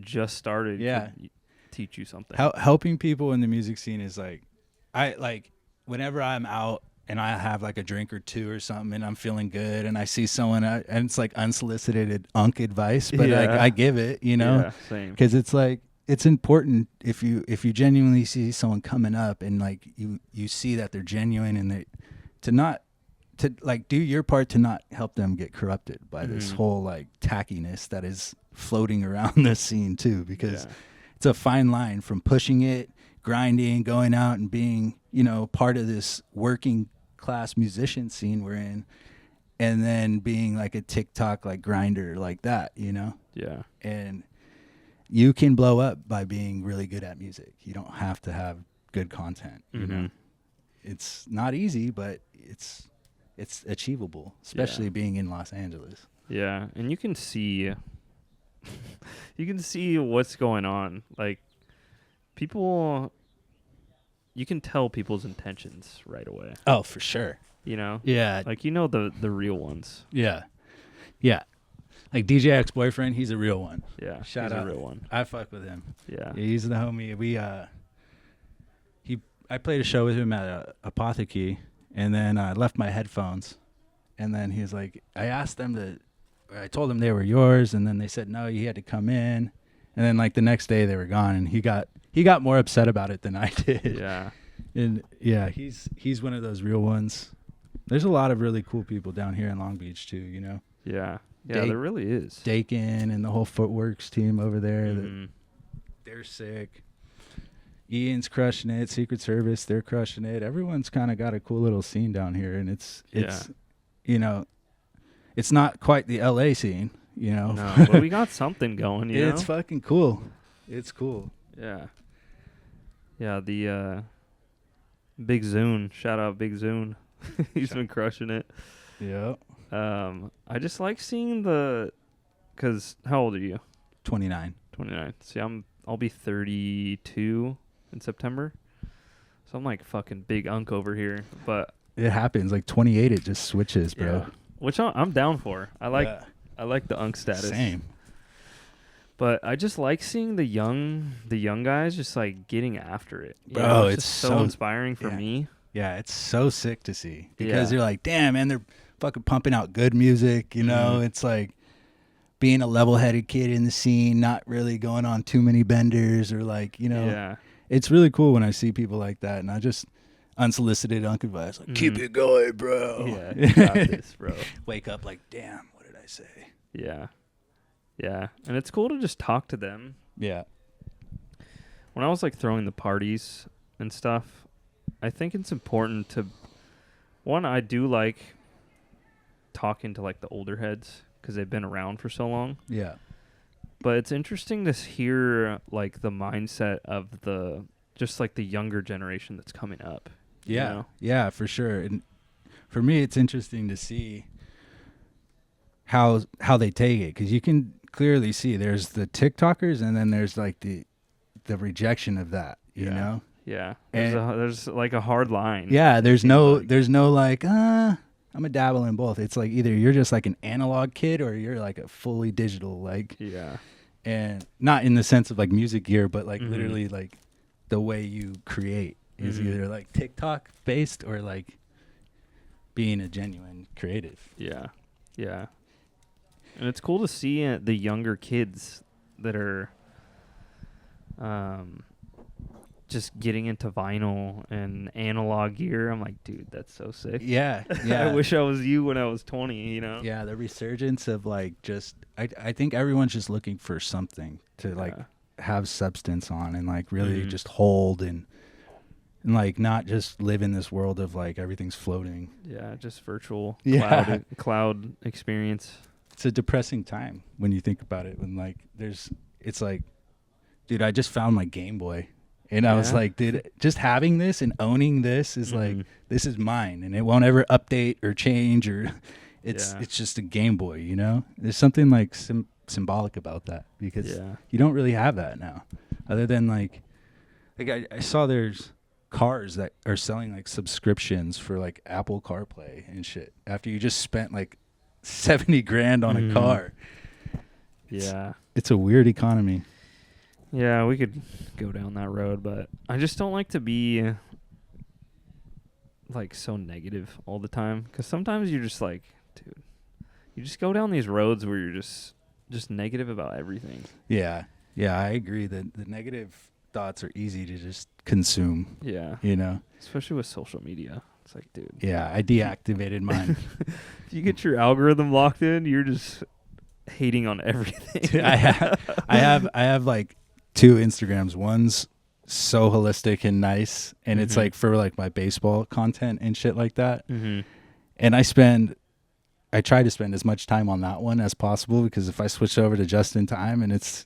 just started could teach you something. Helping people in the music scene is like, whenever I'm out and I have like a drink or two or something and I'm feeling good and I see someone and it's like unsolicited advice, but like I give it, you know? Yeah, same. Because it's like, it's important if you genuinely see someone coming up and like you see that they're genuine and to do your part to not help them get corrupted by this whole like tackiness that is floating around the scene too, because it's a fine line from pushing it, grinding, going out and being, you know, part of this working class musician scene we're in, and then being like a TikTok like grinder like that, you know? Yeah. And you can blow up by being really good at music. You don't have to have good content. You know, it's not easy, but it's achievable, especially being in Los Angeles. Yeah, and you can see what's going on. Like people, you can tell people's intentions right away. Oh, for sure. You know? Yeah. Like, you know, the real ones. Yeah. Yeah. Like DJ Ex-Boyfriend, he's a real one. Yeah, Shout he's out. a real one. I fuck with him. Yeah. He's the homie. I played a show with him at Apothecary, and then I left my headphones, and then he was like, I told him they were yours, and then they said no, you had to come in, and then like the next day they were gone, and he got more upset about it than I did. Yeah. And yeah, he's one of those real ones. There's a lot of really cool people down here in Long Beach too, you know. Yeah. Yeah, there really is. Dakin and the whole Footworks team over there. They're sick. Ian's crushing it. Secret Service, they're crushing it. Everyone's kind of got a cool little scene down here, and it's you know, it's not quite the LA scene, you know. No, but we got something going, you know? It's fucking cool. It's cool. Yeah. Yeah, the Big Zune. Shout out Big Zune. He's been crushing it. Yeah. I just like seeing because how old are you? 29. 29. See, I'll be 32 in September. So I'm like fucking big unk over here, but it happens. Like 28, it just switches, bro. Yeah. Which I'm down for. I like the unk status. Same. But I just like seeing the young guys just like getting after it. You Bro, know, it's just so so inspiring for yeah. me. Yeah, it's so sick to see because Yeah. you're like, damn, man, they're fucking pumping out good music. You know, it's like being a level-headed kid in the scene, not really going on too many benders or like, you know, Yeah. it's really cool when I see people like that, and I just unsolicited advice like, keep it going, bro. Yeah, you got this, bro. Wake up like, damn, what did I say? Yeah. Yeah. And it's cool to just talk to them. Yeah. When I was like throwing the parties and stuff, I think it's important to one, I do like talking to like the older heads because they've been around for so long. Yeah. But it's interesting to hear like the mindset of the just like the younger generation that's coming up. Yeah. You know? Yeah, for sure. And for me, it's interesting to see how they take it, because you can clearly see there's the TikTokers and then there's like the rejection of that, you know? Yeah. And There's like a hard line. yeah, there's no like. I'm a dabble in both. It's like either you're just like an analog kid or you're like a fully digital, like, Yeah. and not in the sense of like music gear, but like literally like the way you create is either like TikTok based or like being a genuine creative. Yeah. Yeah. And it's cool to see the younger kids that are just getting into vinyl and analog gear. I'm like, dude, that's so sick. Yeah. Yeah. I wish I was you when I was 20, you know? Yeah, the resurgence of like just I think everyone's just looking for something to like have substance on and like really just hold and like not just live in this world of like everything's floating. Yeah, just virtual cloud experience. It's a depressing time when you think about it, when like it's like, dude, I just found my Game Boy. And I was like, dude, just having this and owning this is like, this is mine, and it won't ever update or change, or it's just a Game Boy, you know? There's something like symbolic about that, because you don't really have that now, other than like I saw there's cars that are selling like subscriptions for like Apple CarPlay and shit after you just spent like 70 grand on a car. It's a weird economy. Yeah, we could go down that road, but I just don't like to be like so negative all the time, because sometimes you're just like, dude, you just go down these roads where you're just negative about everything. Yeah, I agree that the negative thoughts are easy to just consume. Yeah, you know, especially with social media. It's like, dude. Yeah, I deactivated mine. If you get your algorithm locked in, you're just hating on everything. I have like 2 Instagrams. One's so holistic and nice, and it's like for like my baseball content and shit like that. And I try to spend as much time on that one as possible, because if I switch over to Jvstintyme, and it's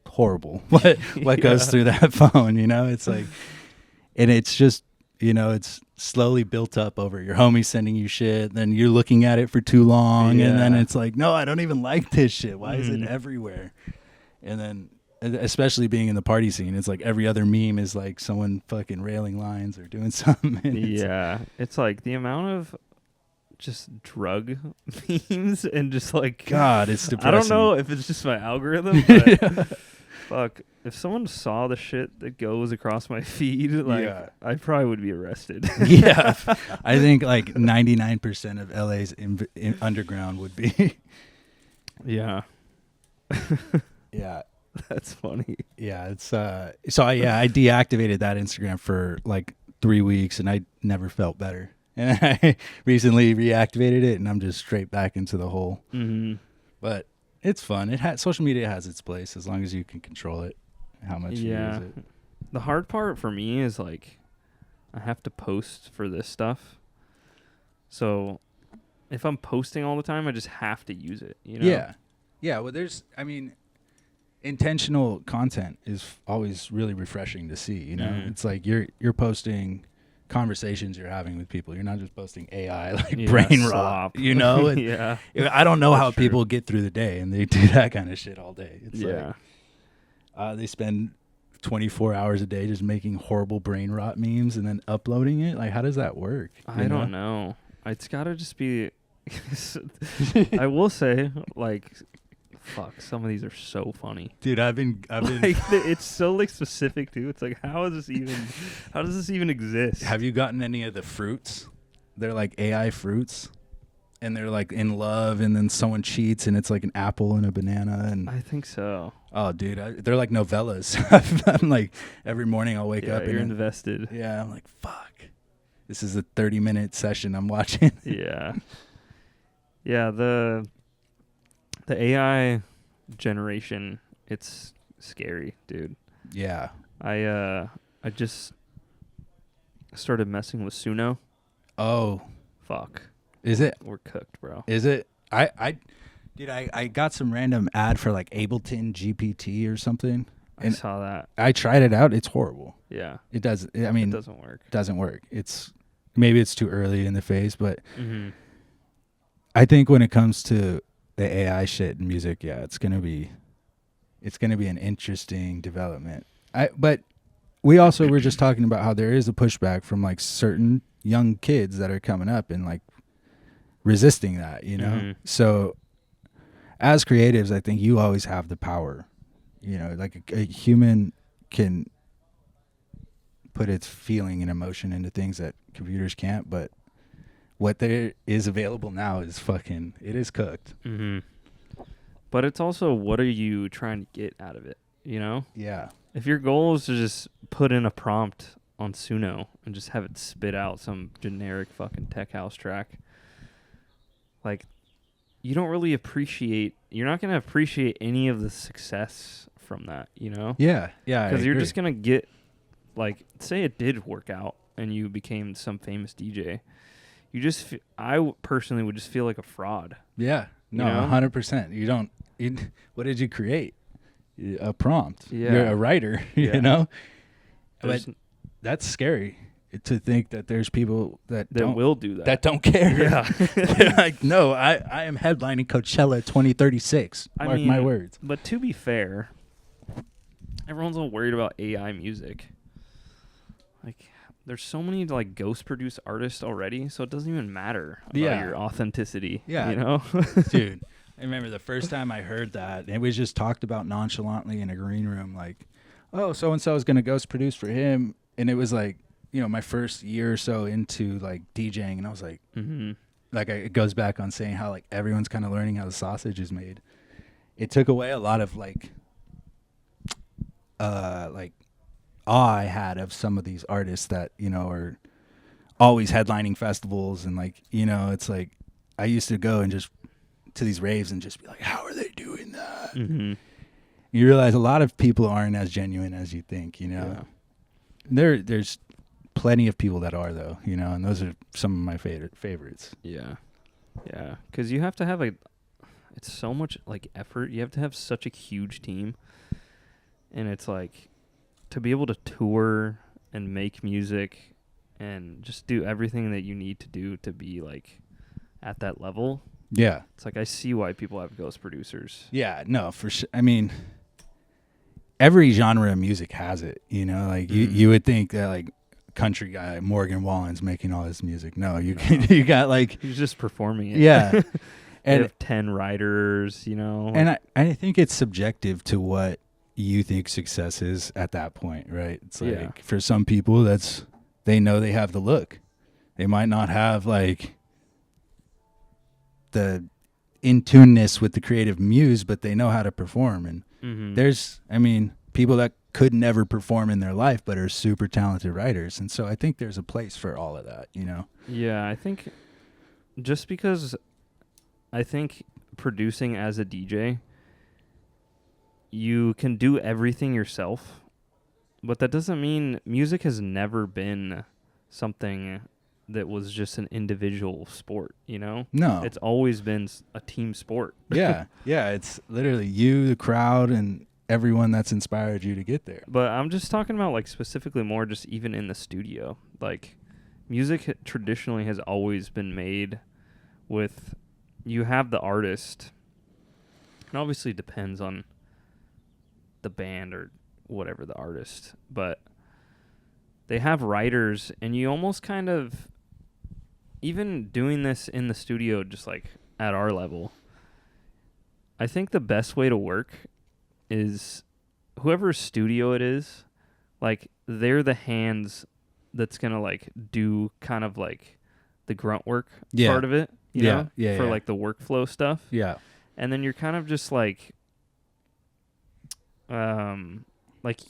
horrible what goes through that phone, you know? It's like, and it's just, you know, it's slowly built up over your homies sending you shit, then you're looking at it for too long, and then it's like, no, I don't even like this shit. Why is it everywhere? And then, especially being in the party scene, it's like every other meme is like someone fucking railing lines or doing something. It's like the amount of just drug memes and just like, God, it's depressing. I don't know if it's just my algorithm, but fuck, if someone saw the shit that goes across my feed, like I probably would be arrested. I think like 99% of LA's underground would be. Yeah. Yeah, that's funny. Yeah, it's so I deactivated that Instagram for like 3 weeks, and I never felt better. And I recently reactivated it, and I'm just straight back into the hole. But it's fun. Social media has its place as long as you can control it, how much you use it. The hard part for me is like I have to post for this stuff, so if I'm posting all the time, I just have to use it. You know? Yeah. Well, intentional content is always really refreshing to see, you know? It's like you're posting conversations you're having with people. You're not just posting AI like brain rot, you know? And I don't know how people get through the day and they do that kind of shit all day. It's like they spend 24 hours a day just making horrible brain rot memes and then uploading it. Like, how does that work? I don't know. It's got to just be I will say, like, fuck, some of these are so funny. Dude, I've been Like, it's so like specific too. It's like, how does this even exist? Have you gotten any of the fruits? They're like AI fruits, and they're like in love, and then someone cheats, and it's like an apple and a banana, and I think so. oh, dude, they're like novellas. I'm like, every morning I'll wake up You're and invested. yeah, I'm like, fuck, this is a 30-minute session I'm watching. Yeah. Yeah, the AI generation, it's scary, dude. Yeah. I just started messing with Suno. Oh, Fuck. is it? We're cooked, bro. Is it? Dude, I got some random ad for like Ableton GPT or something. I saw that. I tried it out. It's horrible. Yeah. It does. I mean, It doesn't work. doesn't work. It's maybe it's too early in the phase, but Mm-hmm. I think when it comes to the AI shit in music, yeah, it's gonna be an interesting development. But we also were just talking about how there is a pushback from like certain young kids that are coming up and like resisting that, you know? Mm-hmm. So as creatives, I think you always have the power. You know, like a human can put its feeling and emotion into things that computers can't, but what there is available now is it is cooked. Mm-hmm. But it's also, what are you trying to get out of it, you know? Yeah. If your goal is to just put in a prompt on Suno and just have it spit out some generic fucking tech house track, like, you're not going to appreciate any of the success from that, you know? Yeah. Yeah. Because you're just going to get, like, say it did work out and you became some famous DJ. I personally would just feel like a fraud. Yeah. No, You know? 100%. What did you create? A prompt. Yeah. You're a writer, Yeah. you know? There's- But that's scary to think that there's people that will do that. that don't care. Yeah. They're like, no, I am headlining Coachella 2036. Mark my words. But to be fair, everyone's all worried about AI music. Like, there's so many like ghost produced artists already, so it doesn't even matter about your authenticity. Yeah. You know? Dude, I remember the first time I heard that, it was just talked about nonchalantly in a green room, like, oh, so and so is gonna ghost produce for him, and it was like, you know, my first year or so into like DJing, and I was like, Mm-hmm. like it goes back on saying how like everyone's kind of learning how the sausage is made. It took away a lot of like awe I had of some of these artists that, you know, are always headlining festivals, and like, you know, it's like I used to go and just to these raves and just be like, how are they doing that? Mm-hmm. You realize a lot of people aren't as genuine as you think, you know. There's plenty of people that are, though, you know, and those are some of my favorites. Yeah. Yeah. Because you have to have it's so much like effort. You have to have such a huge team. And it's like, to be able to tour and make music and just do everything that you need to do to be like at that level. Yeah. It's like, I see why people have ghost producers. Yeah, no, for sure. I mean, every genre of music has it, you know, like you would think that like country guy Morgan Wallen's making all this music. No, you got like, He's just performing it. yeah. And And have 10 writers, you know. and I think it's subjective to what you think success is at that point, right? It's like for some people they know they have the look. They might not have like the in-tuneness with the creative muse, but they know how to perform. And there's, I mean, people that could never perform in their life but are super talented writers. And so I think there's a place for all of that, you know? Yeah, I think just because I think producing as a DJ, you can do everything yourself, but that doesn't mean music has never been something that was just an individual sport, you know? No. It's always been a team sport. Yeah. Yeah. It's literally you, the crowd, and everyone that's inspired you to get there. But I'm just talking about like specifically more just even in the studio. Like music traditionally has always been made with, you have the artist. It obviously depends on the band or whatever the artist, but they have writers, and you almost kind of, even doing this in the studio, just like at our level, I think the best way to work is whoever's studio it is, like they're the hands that's gonna like do kind of like the grunt work part of it, you know, for like the workflow stuff. Yeah. And then you're kind of just like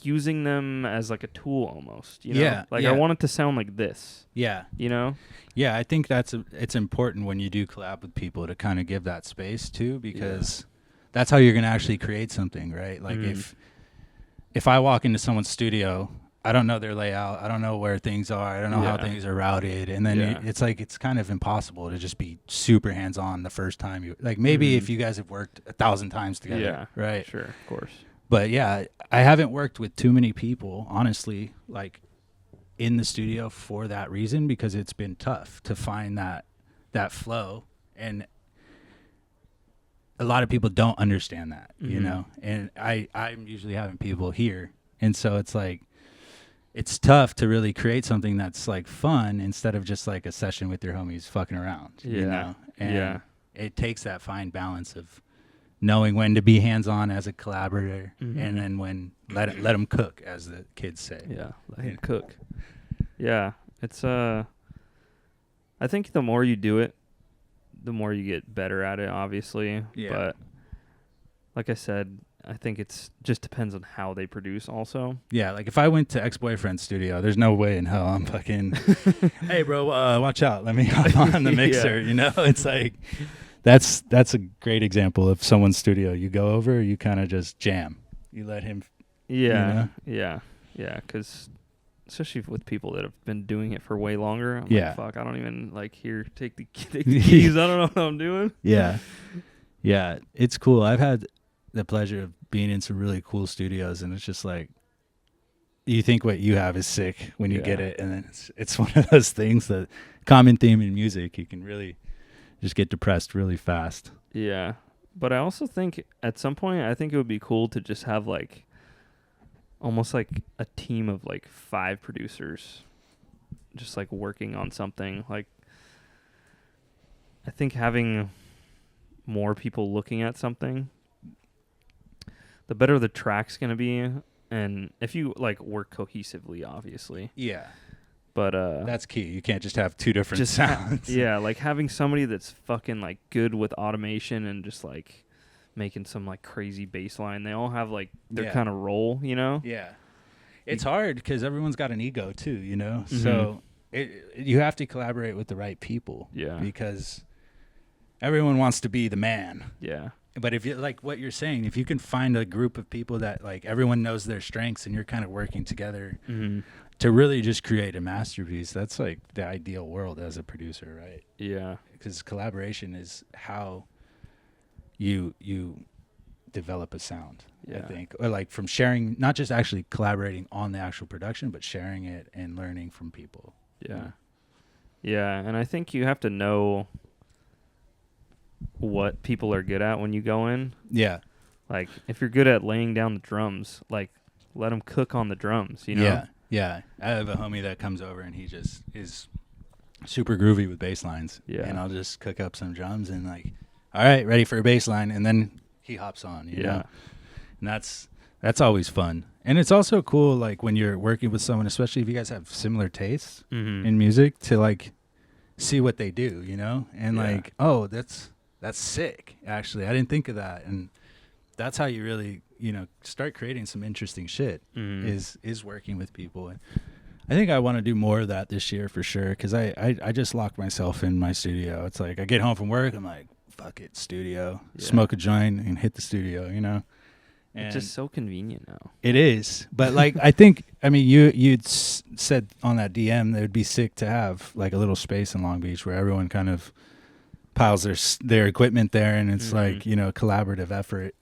using them as like a tool almost, you know? Yeah. Like I want it to sound like this. Yeah. You know? Yeah, I think it's important when you do collab with people to kind of give that space too, because that's how you're going to actually create something, right? Like if I walk into someone's studio, I don't know their layout, I don't know where things are, I don't know how things are routed, and then it's like it's kind of impossible to just be super hands-on the first time you like. Maybe if you guys have worked 1,000 times together, right? Sure, of course. But yeah, I haven't worked with too many people, honestly, like in the studio for that reason, because it's been tough to find that flow, and a lot of people don't understand that, you know. And I'm usually having people here, and so it's like it's tough to really create something that's like fun instead of just like a session with your homies fucking around, you know. And it takes that fine balance of knowing when to be hands-on as a collaborator, and then when let them cook, as the kids say. Yeah, let him cook. Yeah, it's I think the more you do it, the more you get better at it, obviously. Yeah. But like I said, I think it's just depends on how they produce also. Yeah, like if I went to ex-boyfriend's studio, there's no way in hell I'm fucking, hey bro, watch out, let me hop on the mixer, you know? It's like that's a great example of someone's studio. You go over, you kind of just jam. You let him. Yeah, you know? Yeah, because especially with people that have been doing it for way longer, I'm like, fuck, I don't even like here. Take the keys. I don't know what I'm doing. Yeah, it's cool. I've had the pleasure of being in some really cool studios, and it's just like you think what you have is sick when you get it, and then it's one of those things that common theme in music. You can really just get depressed really fast. Yeah. But I also think at some point, I think it would be cool to just have like almost like a team of like 5 producers just like working on something. Like I think having more people looking at something, the better the track's going to be. And if you like work cohesively, obviously. Yeah. But that's key. You can't just have 2 different sounds. Like having somebody that's fucking like good with automation and just like making some like crazy bass line. They all have like their kind of role, you know? Yeah. It's hard because everyone's got an ego too, you know? So you have to collaborate with the right people. Yeah. Because everyone wants to be the man. Yeah. But if you like what you're saying, if you can find a group of people that like everyone knows their strengths and you're kind of working together to really just create a masterpiece, that's like the ideal world as a producer, right? Yeah. Because collaboration is how you develop a sound, I think. Or like from sharing, not just actually collaborating on the actual production, but sharing it and learning from people. Yeah. Yeah, and I think you have to know what people are good at when you go in. Yeah. Like if you're good at laying down the drums, like let them cook on the drums, you know? Yeah. Yeah. I have a homie that comes over and he just is super groovy with bass lines. Yeah. And I'll just cook up some drums and like, all right, ready for a bass line, and then he hops on, you know? And that's always fun. And it's also cool like when you're working with someone, especially if you guys have similar tastes in music, to like see what they do, you know? And like, oh, that's sick, actually. I didn't think of that. And that's how you really, you know, start creating some interesting shit is working with people. And I think I want to do more of that this year for sure, because I just locked myself in my studio. It's like I get home from work, I'm like, fuck it, studio. Smoke a joint and hit the studio, you know? And it's just so convenient now. It is. But like, I think, I mean, you'd said on that DM that it would be sick to have like a little space in Long Beach where everyone kind of piles their equipment there, and it's like, you know, a collaborative effort,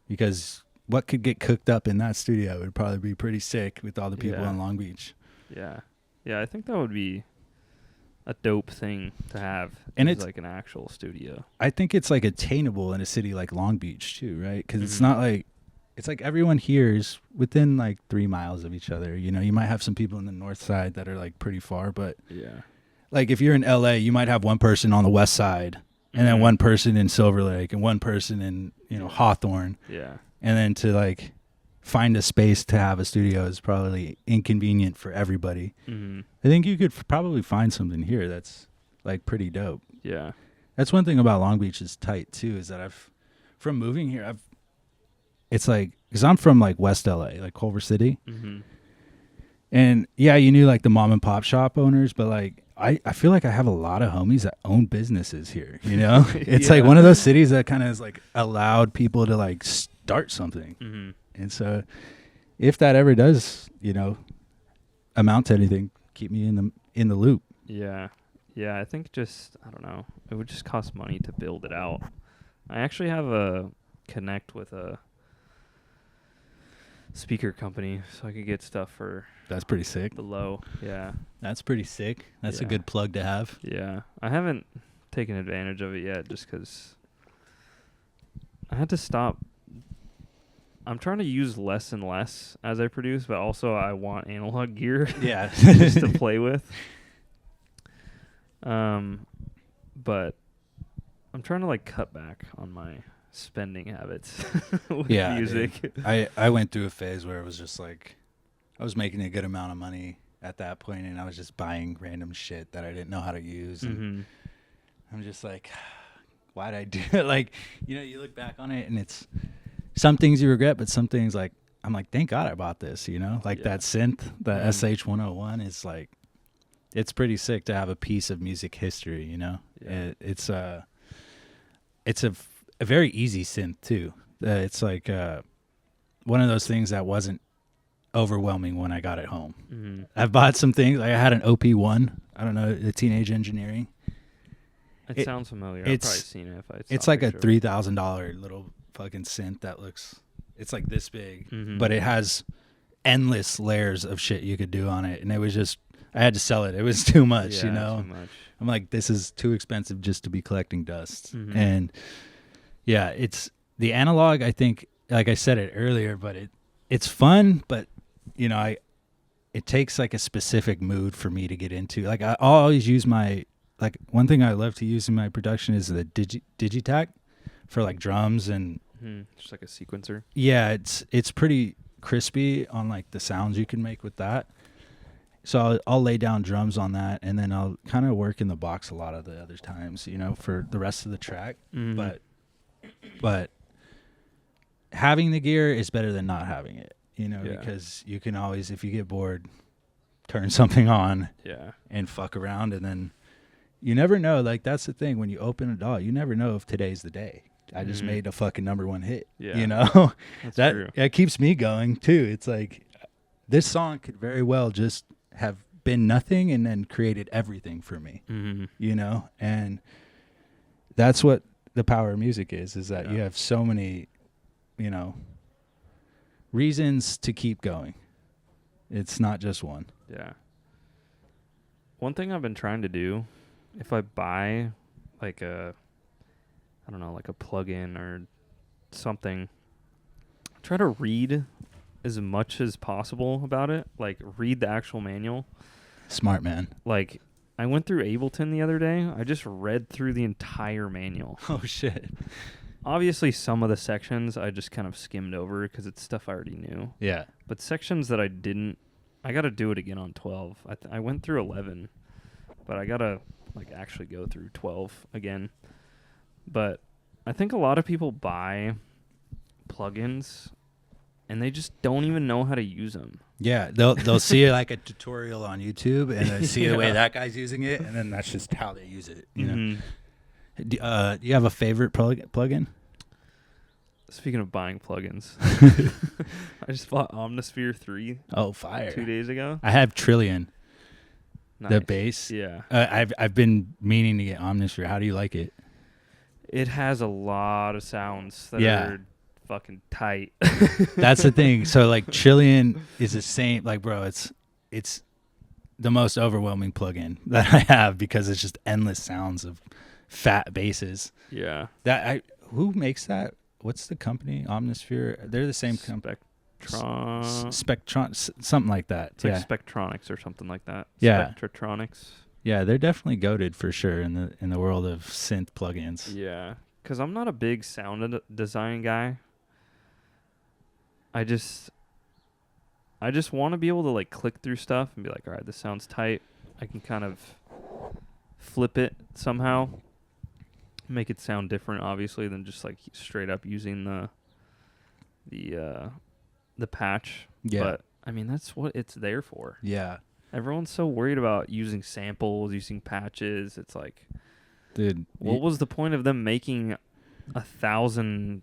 because what could get cooked up in that studio would probably be pretty sick with all the people in Long Beach. Yeah. Yeah, I think that would be a dope thing to have. And it's like an actual studio. I think it's like attainable in a city like Long Beach too, right? Because it's not like, it's like everyone here is within like 3 miles of each other. You know, you might have some people in the north side that are like pretty far, but like if you're in LA, you might have one person on the west side and then one person in Silver Lake and one person in, Hawthorne. Yeah. And then to like find a space to have a studio is probably inconvenient for everybody. Mm-hmm. I think you could probably find something here that's like pretty dope. Yeah. That's one thing about Long Beach is tight too, is that from moving here, it's like, cause I'm from like West LA, like Culver City. Mm-hmm. And yeah, you knew like the mom and pop shop owners, but like, I feel like I have a lot of homies that own businesses here, It's like one of those cities that kind of has like allowed people to like start something. Mm-hmm. And so if that ever does, amount to anything, keep me in the loop. Yeah. Yeah, I think I don't know. It would just cost money to build it out. I actually have a connect with a speaker company, so I could get stuff for... That's pretty sick. Below, yeah. That's pretty sick. That's a good plug to have. Yeah. I haven't taken advantage of it yet just because I had to stop. I'm trying to use less and less as I produce, but also I want analog gear just to play with. But I'm trying to like cut back on my spending habits with music. I went through a phase where it was just like I was making a good amount of money at that point, and I was just buying random shit that I didn't know how to use. And I'm just like, why'd I do it? Like, you look back on it, and it's some things you regret, but some things like I'm like, thank God I bought this. Like that synth, the SH101 is like, it's pretty sick to have a piece of music history. It's a very easy synth too. It's like one of those things that wasn't overwhelming when I got it home. Mm-hmm. I've bought some things. Like I had an OP1. I don't know, the Teenage Engineering. It sounds familiar. I've probably seen it if I saw it's like a $3,000 little fucking synth that it's like this big, but it has endless layers of shit you could do on it. And it was just, I had to sell it. It was too much, Too much. I'm like, this is too expensive just to be collecting dust. And yeah, it's the analog, I think, like I said it earlier, but it's fun, but it takes like a specific mood for me to get into. Like I'll always use like one thing I love to use in my production is the Digitac for like drums and just like a sequencer. Yeah, it's pretty crispy on like the sounds you can make with that. So I'll lay down drums on that, and then I'll kind of work in the box a lot of the other times, for the rest of the track. But having the gear is better than not having it, because you can always, if you get bored, turn something on and fuck around, and then you never know. Like that's the thing, when you open a DAW, you never know if today's the day. I just made a fucking #1 hit. That's true. That keeps me going too. It's like this song could very well just have been nothing and then created everything for me. And that's what the power of music is that you have so many reasons to keep going. It's not just one. One thing I've been trying to do, if I buy like a plug-in or something, try to read as much as possible about it. Like read the actual manual. Smart man. Like I went through Ableton the other day. I just read through the entire manual. Oh shit. Obviously some of the sections I just kind of skimmed over because it's stuff I already knew. Yeah. But sections that I didn't, I got to do it again on 12. I went through 11, but I got to like actually go through 12 again. But I think a lot of people buy plugins and they just don't even know how to use them. Yeah, they'll see like a tutorial on YouTube and they see the way that guy's using it, and then that's just how they use it. Do you have a favorite plugin? Speaking of buying plugins, I just bought Omnisphere 3. Oh, fire! 2 days ago. I have Trillion. Nice. The bass. Yeah. I've been meaning to get Omnisphere. How do you like it? It has a lot of sounds that are fucking tight. That's the thing. So like Trillion is the same. Like bro, it's the most overwhelming plugin that I have because it's just endless sounds of fat basses. Yeah. Who makes that? What's the company? Omnisphere. They're the same company. Spectron, something like that. It's like Spectronics or something like that. Yeah. Spectratronics. Yeah, they're definitely goated for sure in the world of synth plugins. Yeah, because I'm not a big sound design guy. I just want to be able to like click through stuff and be like, all right, this sounds tight. I can kind of flip it somehow, make it sound different, obviously, than just like straight up using the patch. Yeah. But I mean, that's what it's there for. Yeah. Everyone's so worried about using samples, using patches. It's like, Dude, what was the point of them making 1,000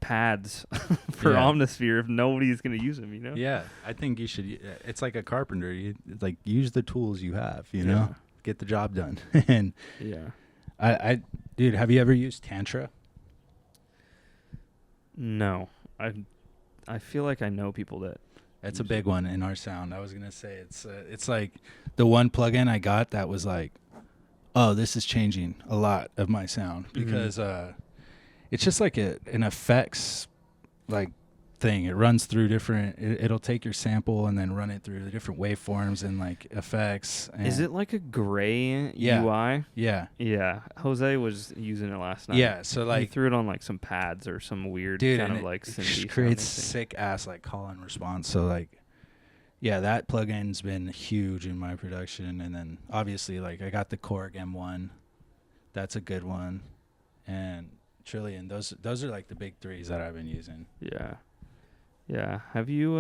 pads for Yeah. Omnisphere if nobody's gonna use them? You know? Yeah, I think you should. It's like a carpenter. You like use the tools you have. You Yeah. know, get the job done. And Yeah. dude, have you ever used Tantra? No, I feel like I know people that. That's a big one in our sound. I was gonna say it's like the one plugin I got that was like, oh, this is changing a lot of my sound because it's just like an effects like thing. It runs through different. It'll take your sample and then run it through the different waveforms and like effects. And Is it like a gray Yeah. UI? Yeah, Yeah, Jose was using it last night. yeah. So he like, threw it on like some pads or some weird dude, kind and of like it synthy creates sounding thing. sick ass like call and response. So like, yeah, that plugin's been huge in my production. And then obviously like I got the Korg M1, that's a good one, and Trillion. Those are like the big threes that I've been using. Yeah, yeah. Have you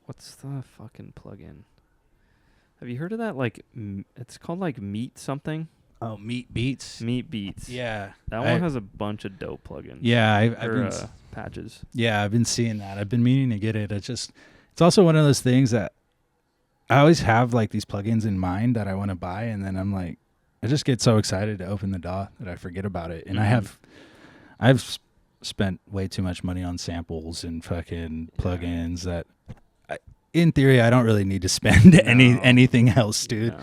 what's the fucking plugin? Have you heard of that? Like, it's called like Meet something. Oh, Meat Beats. Meet Beats. Yeah, That one has a bunch of dope plugins. Yeah, I've or been patches. Yeah, I've been seeing that. I've been meaning to get it. It's also one of those things that I always have like these plugins in mind that I want to buy, and then I'm like, I just get so excited to open the DAW that I forget about it. And I've spent way too much money on samples and fucking plugins that, in theory, I don't really need to spend anything else, dude. No.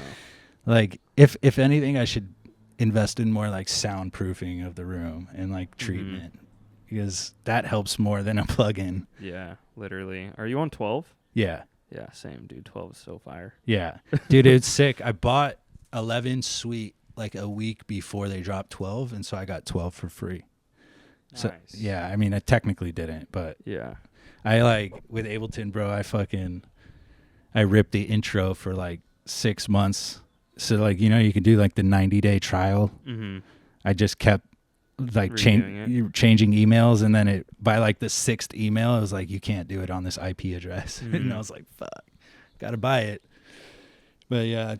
Like, if anything, I should invest in more like soundproofing of the room and like treatment. Because that helps more than a plugin. Yeah, literally. Are you on 12? Yeah. Yeah, same, dude. 12 is so fire. Yeah. Dude, it's sick. I bought 11 Sweet like a week before they dropped 12, and so I got 12 for free. So, Nice. yeah, I mean, I technically didn't, but Yeah. I like, with Ableton, bro, I ripped the intro for like 6 months. So, like, you know, you can do like the 90-day trial. Mm-hmm. I just kept like Redoing changing emails, and then by like the 6th email, it was like, you can't do it on this IP address. And I was like, fuck, gotta buy it. But yeah,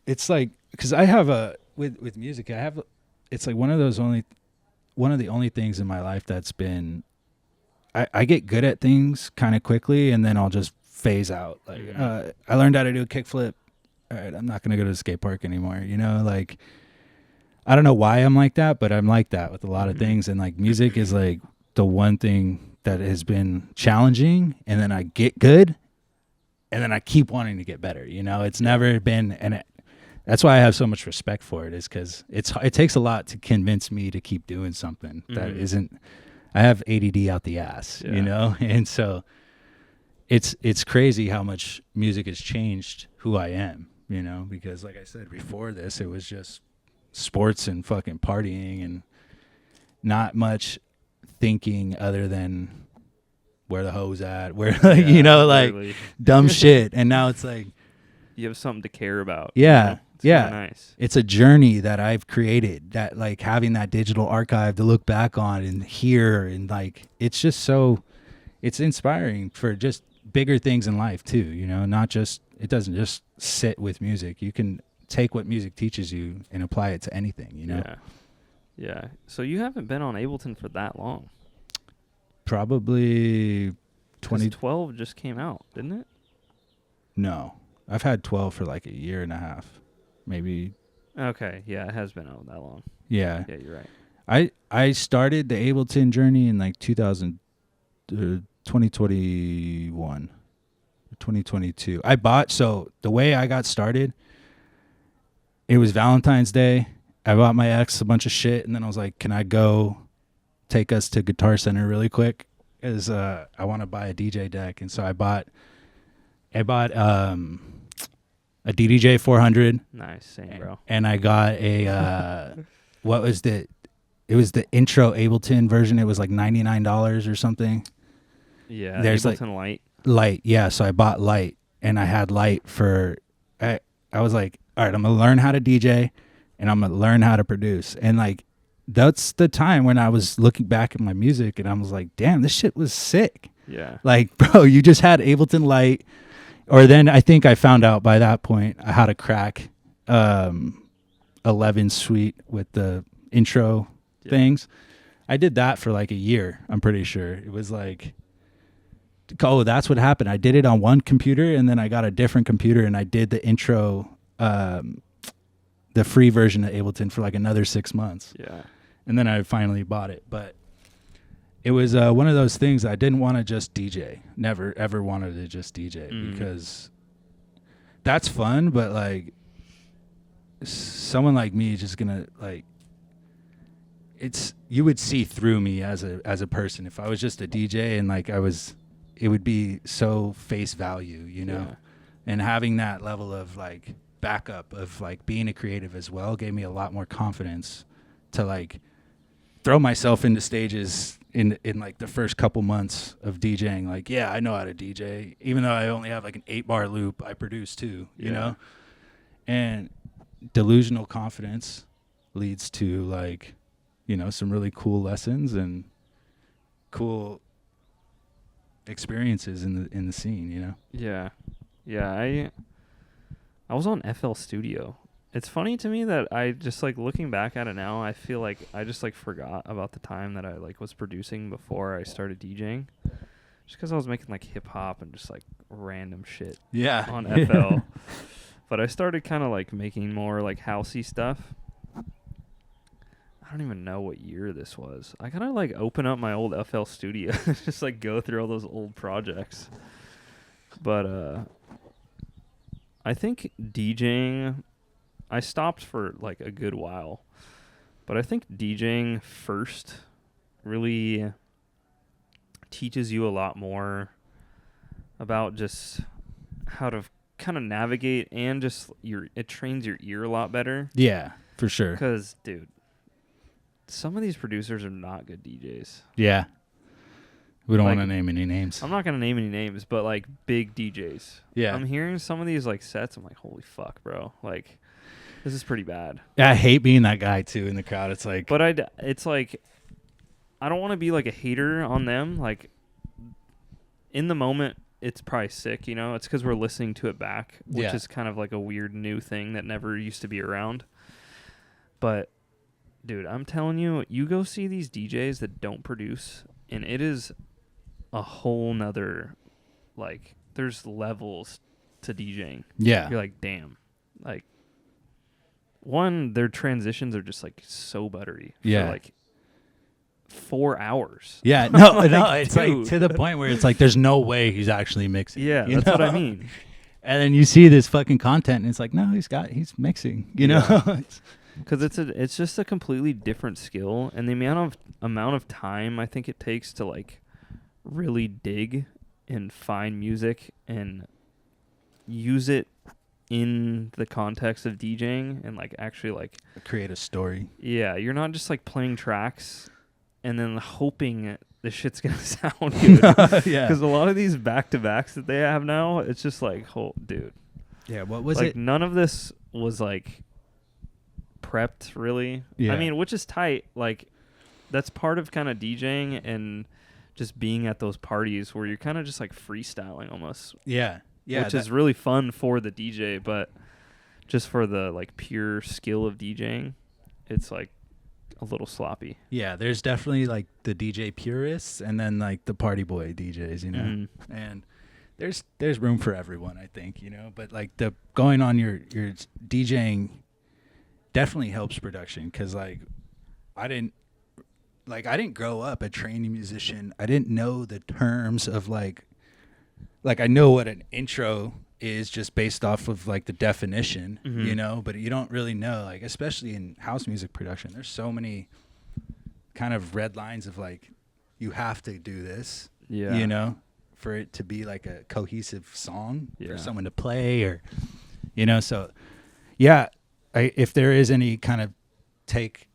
it's like, because I have with music, it's like one of the only things in my life that's been, I get good at things kind of quickly, and then I'll just phase out. Like, I learned how to do a kickflip. All right, I'm not gonna go to the skate park anymore. You know, like, I don't know why I'm like that, but I'm like that with a lot of things. And like, music is like the one thing that has been challenging, and then I get good, and then I keep wanting to get better. You know, it's never been, that's why I have so much respect for it, is because it takes a lot to convince me to keep doing something that isn't. I have ADD out the ass, you know, and so it's crazy how much music has changed who I am, you know, because like I said before this, it was just sports and fucking partying and not much thinking other than where the hoe's at, where you know, like literally. dumb shit. And now it's like, You have something to care about. yeah, You know? It's yeah. kinda nice. It's a journey that I've created, that like having that digital archive to look back on and hear, and like, it's just it's inspiring for just bigger things in life too, you know, it doesn't just sit with music. You can take what music teaches you and apply it to anything, you know? Yeah. So you haven't been on Ableton for that long. Probably 2012 just came out, didn't it? No, I've had 12 for like a year and a half, maybe. Okay, yeah, it has been out that long. Yeah. Yeah, you're right. I started the Ableton journey in like 2021, 2022. So the way I got started, it was Valentine's Day. I bought my ex a bunch of shit, and then I was like, can I go take us to Guitar Center really quick? Because I want to buy a DJ deck. And so I bought a DDJ 400. Nice, same, bro. And I got a what was the? It was the intro Ableton version. It was like $99 or something. Yeah, There's Ableton Light. Light, yeah. So I bought Light, and I had Light for. I was like, all right, I'm gonna learn how to DJ, and I'm gonna learn how to produce, and like, that's the time when I was looking back at my music, and I was like, damn, this shit was sick. Yeah. Like, bro, you just had Ableton Light, or then I think I found out by that point how to crack 11 Suite with the intro things. I did that for like a year. I'm pretty sure it was like. Oh, that's what happened. I did it on one computer, and then I got a different computer, and I did the intro, the free version of Ableton for like another 6 months. Yeah. And then I finally bought it. But it was one of those things I didn't want to just DJ. Never, ever wanted to just DJ because that's fun, but like someone like me is just going to like, you would see through me as a person. If I was just a DJ and like it would be so face value, you know? Yeah. And having that level of like backup of like being a creative as well gave me a lot more confidence to like throw myself into stages in like the first couple months of DJing. Like, yeah, I know how to DJ. Even though I only have like an 8-bar loop, I produce too, you know? And delusional confidence leads to like, you know, some really cool lessons and cool experiences in the scene, you know. I was on FL Studio. It's funny to me that I just like looking back at it now, I feel like I just like forgot about the time that I like was producing before I started DJing, just because I was making like hip hop and just like random shit on FL. But I started kind of like making more like housey stuff. I don't even know what year this was. I gotta like open up my old FL Studio and just like go through all those old projects. But I think DJing, I stopped for like a good while. But I think DJing first really teaches you a lot more about just how to kind of navigate and just it trains your ear a lot better. Yeah, for sure. Because, dude, some of these producers are not good DJs. Yeah. We don't want to name any names. I'm not going to name any names, but like big DJs. Yeah. I'm hearing some of these like sets. I'm like, holy fuck, bro. Like, this is pretty bad. Yeah, I hate being that guy too in the crowd. It's like. But it's like, I don't want to be like a hater on them. Like, in the moment, it's probably sick, you know? It's because we're listening to it back, which is kind of like a weird new thing that never used to be around. But. Dude, I'm telling you, you go see these DJs that don't produce, and it is a whole nother, like, there's levels to DJing. Yeah. You're like, damn. Like, one, their transitions are just, like, so buttery. Yeah. For, like, 4 hours. Yeah, no, like, no, it's dude. like to the point where it's like there's no way he's actually mixing. Yeah, that's what I mean. And then you see this fucking content, and it's like, no, he's mixing, you know? Because it's just a completely different skill, and the amount of time I think it takes to like really dig and find music and use it in the context of DJing and like actually like create a story. Yeah, you're not just like playing tracks and then hoping the shit's gonna sound good. Yeah, because a lot of these back-to-backs that they have now, it's just like, oh, dude. Yeah, what was like, it? None of this was like prepped really. Yeah. I mean, which is tight. Like, that's part of kind of DJing and just being at those parties where you're kind of just like freestyling almost. Yeah. Which is really fun for the DJ, but just for the like pure skill of DJing, it's like a little sloppy. Yeah, there's definitely like the DJ purists and then like the party boy DJs, you know. Mm-hmm. And there's room for everyone, I think, you know, but like the going on your DJing definitely helps production, cuz like I didn't grow up a trained musician. I didn't know the terms of like I know what an intro is just based off of like the definition, mm-hmm. you know, but you don't really know, like, especially in house music production, there's so many kind of red lines of like, you have to do this, you know, for it to be like a cohesive song for someone to play, or, You know, so yeah, if there is any kind of take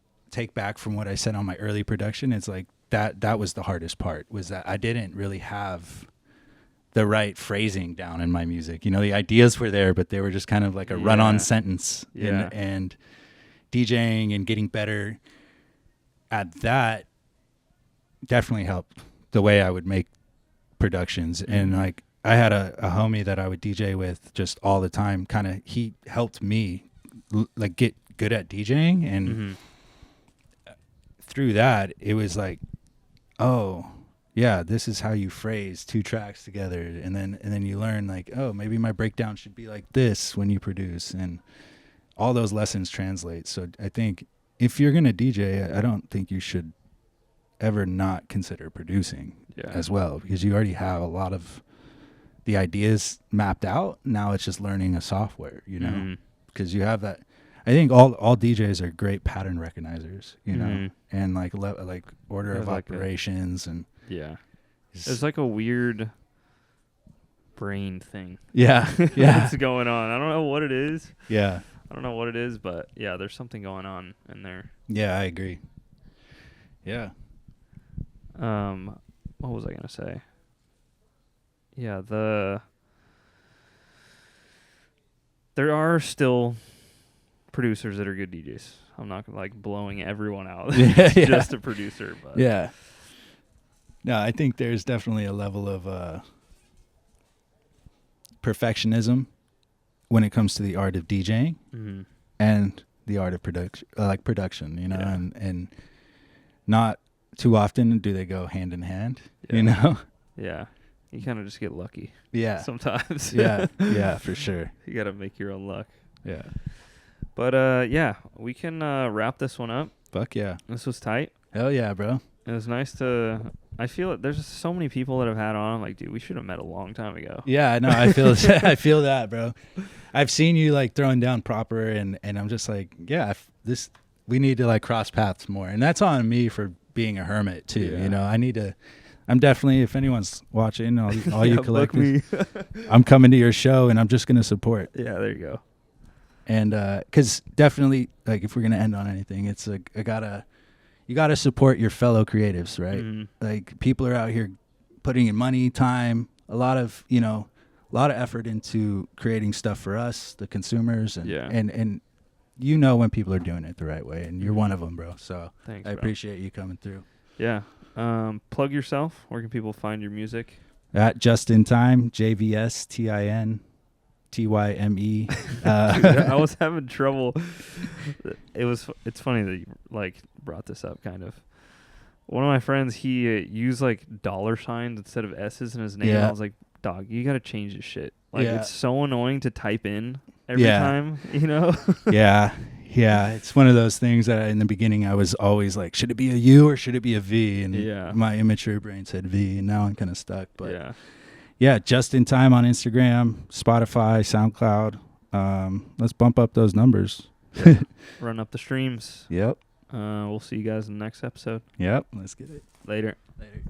back from what I said on my early production, it's like that was the hardest part, was that I didn't really have the right phrasing down in my music. You know, the ideas were there, but they were just kind of like a run-on sentence. Yeah. And DJing and getting better at that definitely helped the way I would make productions. And like I had a homie that I would DJ with just all the time. Kind of, he helped me like get good at DJing, and through that it was like, oh yeah, this is how you phrase two tracks together, and then you learn like, oh, maybe my breakdown should be like this when you produce, and all those lessons translate. So I think if you're gonna DJ, I don't think you should ever not consider producing as well, because you already have a lot of the ideas mapped out. Now it's just learning a software, you know, because you have that. I think all DJs are great pattern recognizers, you know, and like order of operations and there's like a weird brain thing. Yeah. That's going on. I don't know what it is. Yeah. I don't know what it is, but yeah, there's something going on in there. Yeah, I agree. Yeah. What was I gonna say? Yeah, there are still producers that are good DJs. I'm not like blowing everyone out. Just a producer, but yeah. No, I think there's definitely a level of perfectionism when it comes to the art of DJing and the art of production, you know, and not too often do they go hand in hand, you know? Yeah. You kind of just get lucky. Yeah. Sometimes. Yeah, for sure. You got to make your own luck. Yeah. But yeah, we can wrap this one up. Fuck yeah. This was tight. Hell yeah, bro. It was nice to... I feel it. There's so many people that have had on. I'm like, dude, we should have met a long time ago. Yeah, no, I feel I feel that, bro. I've seen you like throwing down proper, and I'm just like, yeah, we need to like cross paths more, and that's on me for being a hermit too. Yeah. You know, I'm definitely, if anyone's watching, all you collectors, me. I'm coming to your show, and I'm just gonna support. Yeah, there you go. And because definitely, like, if we're gonna end on anything, it's like you gotta support your fellow creatives, right? Like, people are out here putting in money, time, a lot of effort into creating stuff for us, the consumers, and you know when people are doing it the right way, and you're one of them, bro. So thanks, I appreciate you coming through. Yeah. Plug yourself. Where can people find your music? At Jvstintyme, Jvstintyme. Dude, I was having trouble. It's funny that you like brought this up. Kind of. One of my friends, he used like $ signs instead of S's in his name. Yeah. I was like, dog, you gotta change this shit. Like, it's so annoying to type in every time. You know? Yeah, it's one of those things that in the beginning I was always like, should it be a U or should it be a V? And my immature brain said V, and now I'm kind of stuck. But yeah, Jvstintyme on Instagram, Spotify, SoundCloud. Let's bump up those numbers. Run up the streams. Yep. We'll see you guys in the next episode. Yep. Let's get it. Later. Later.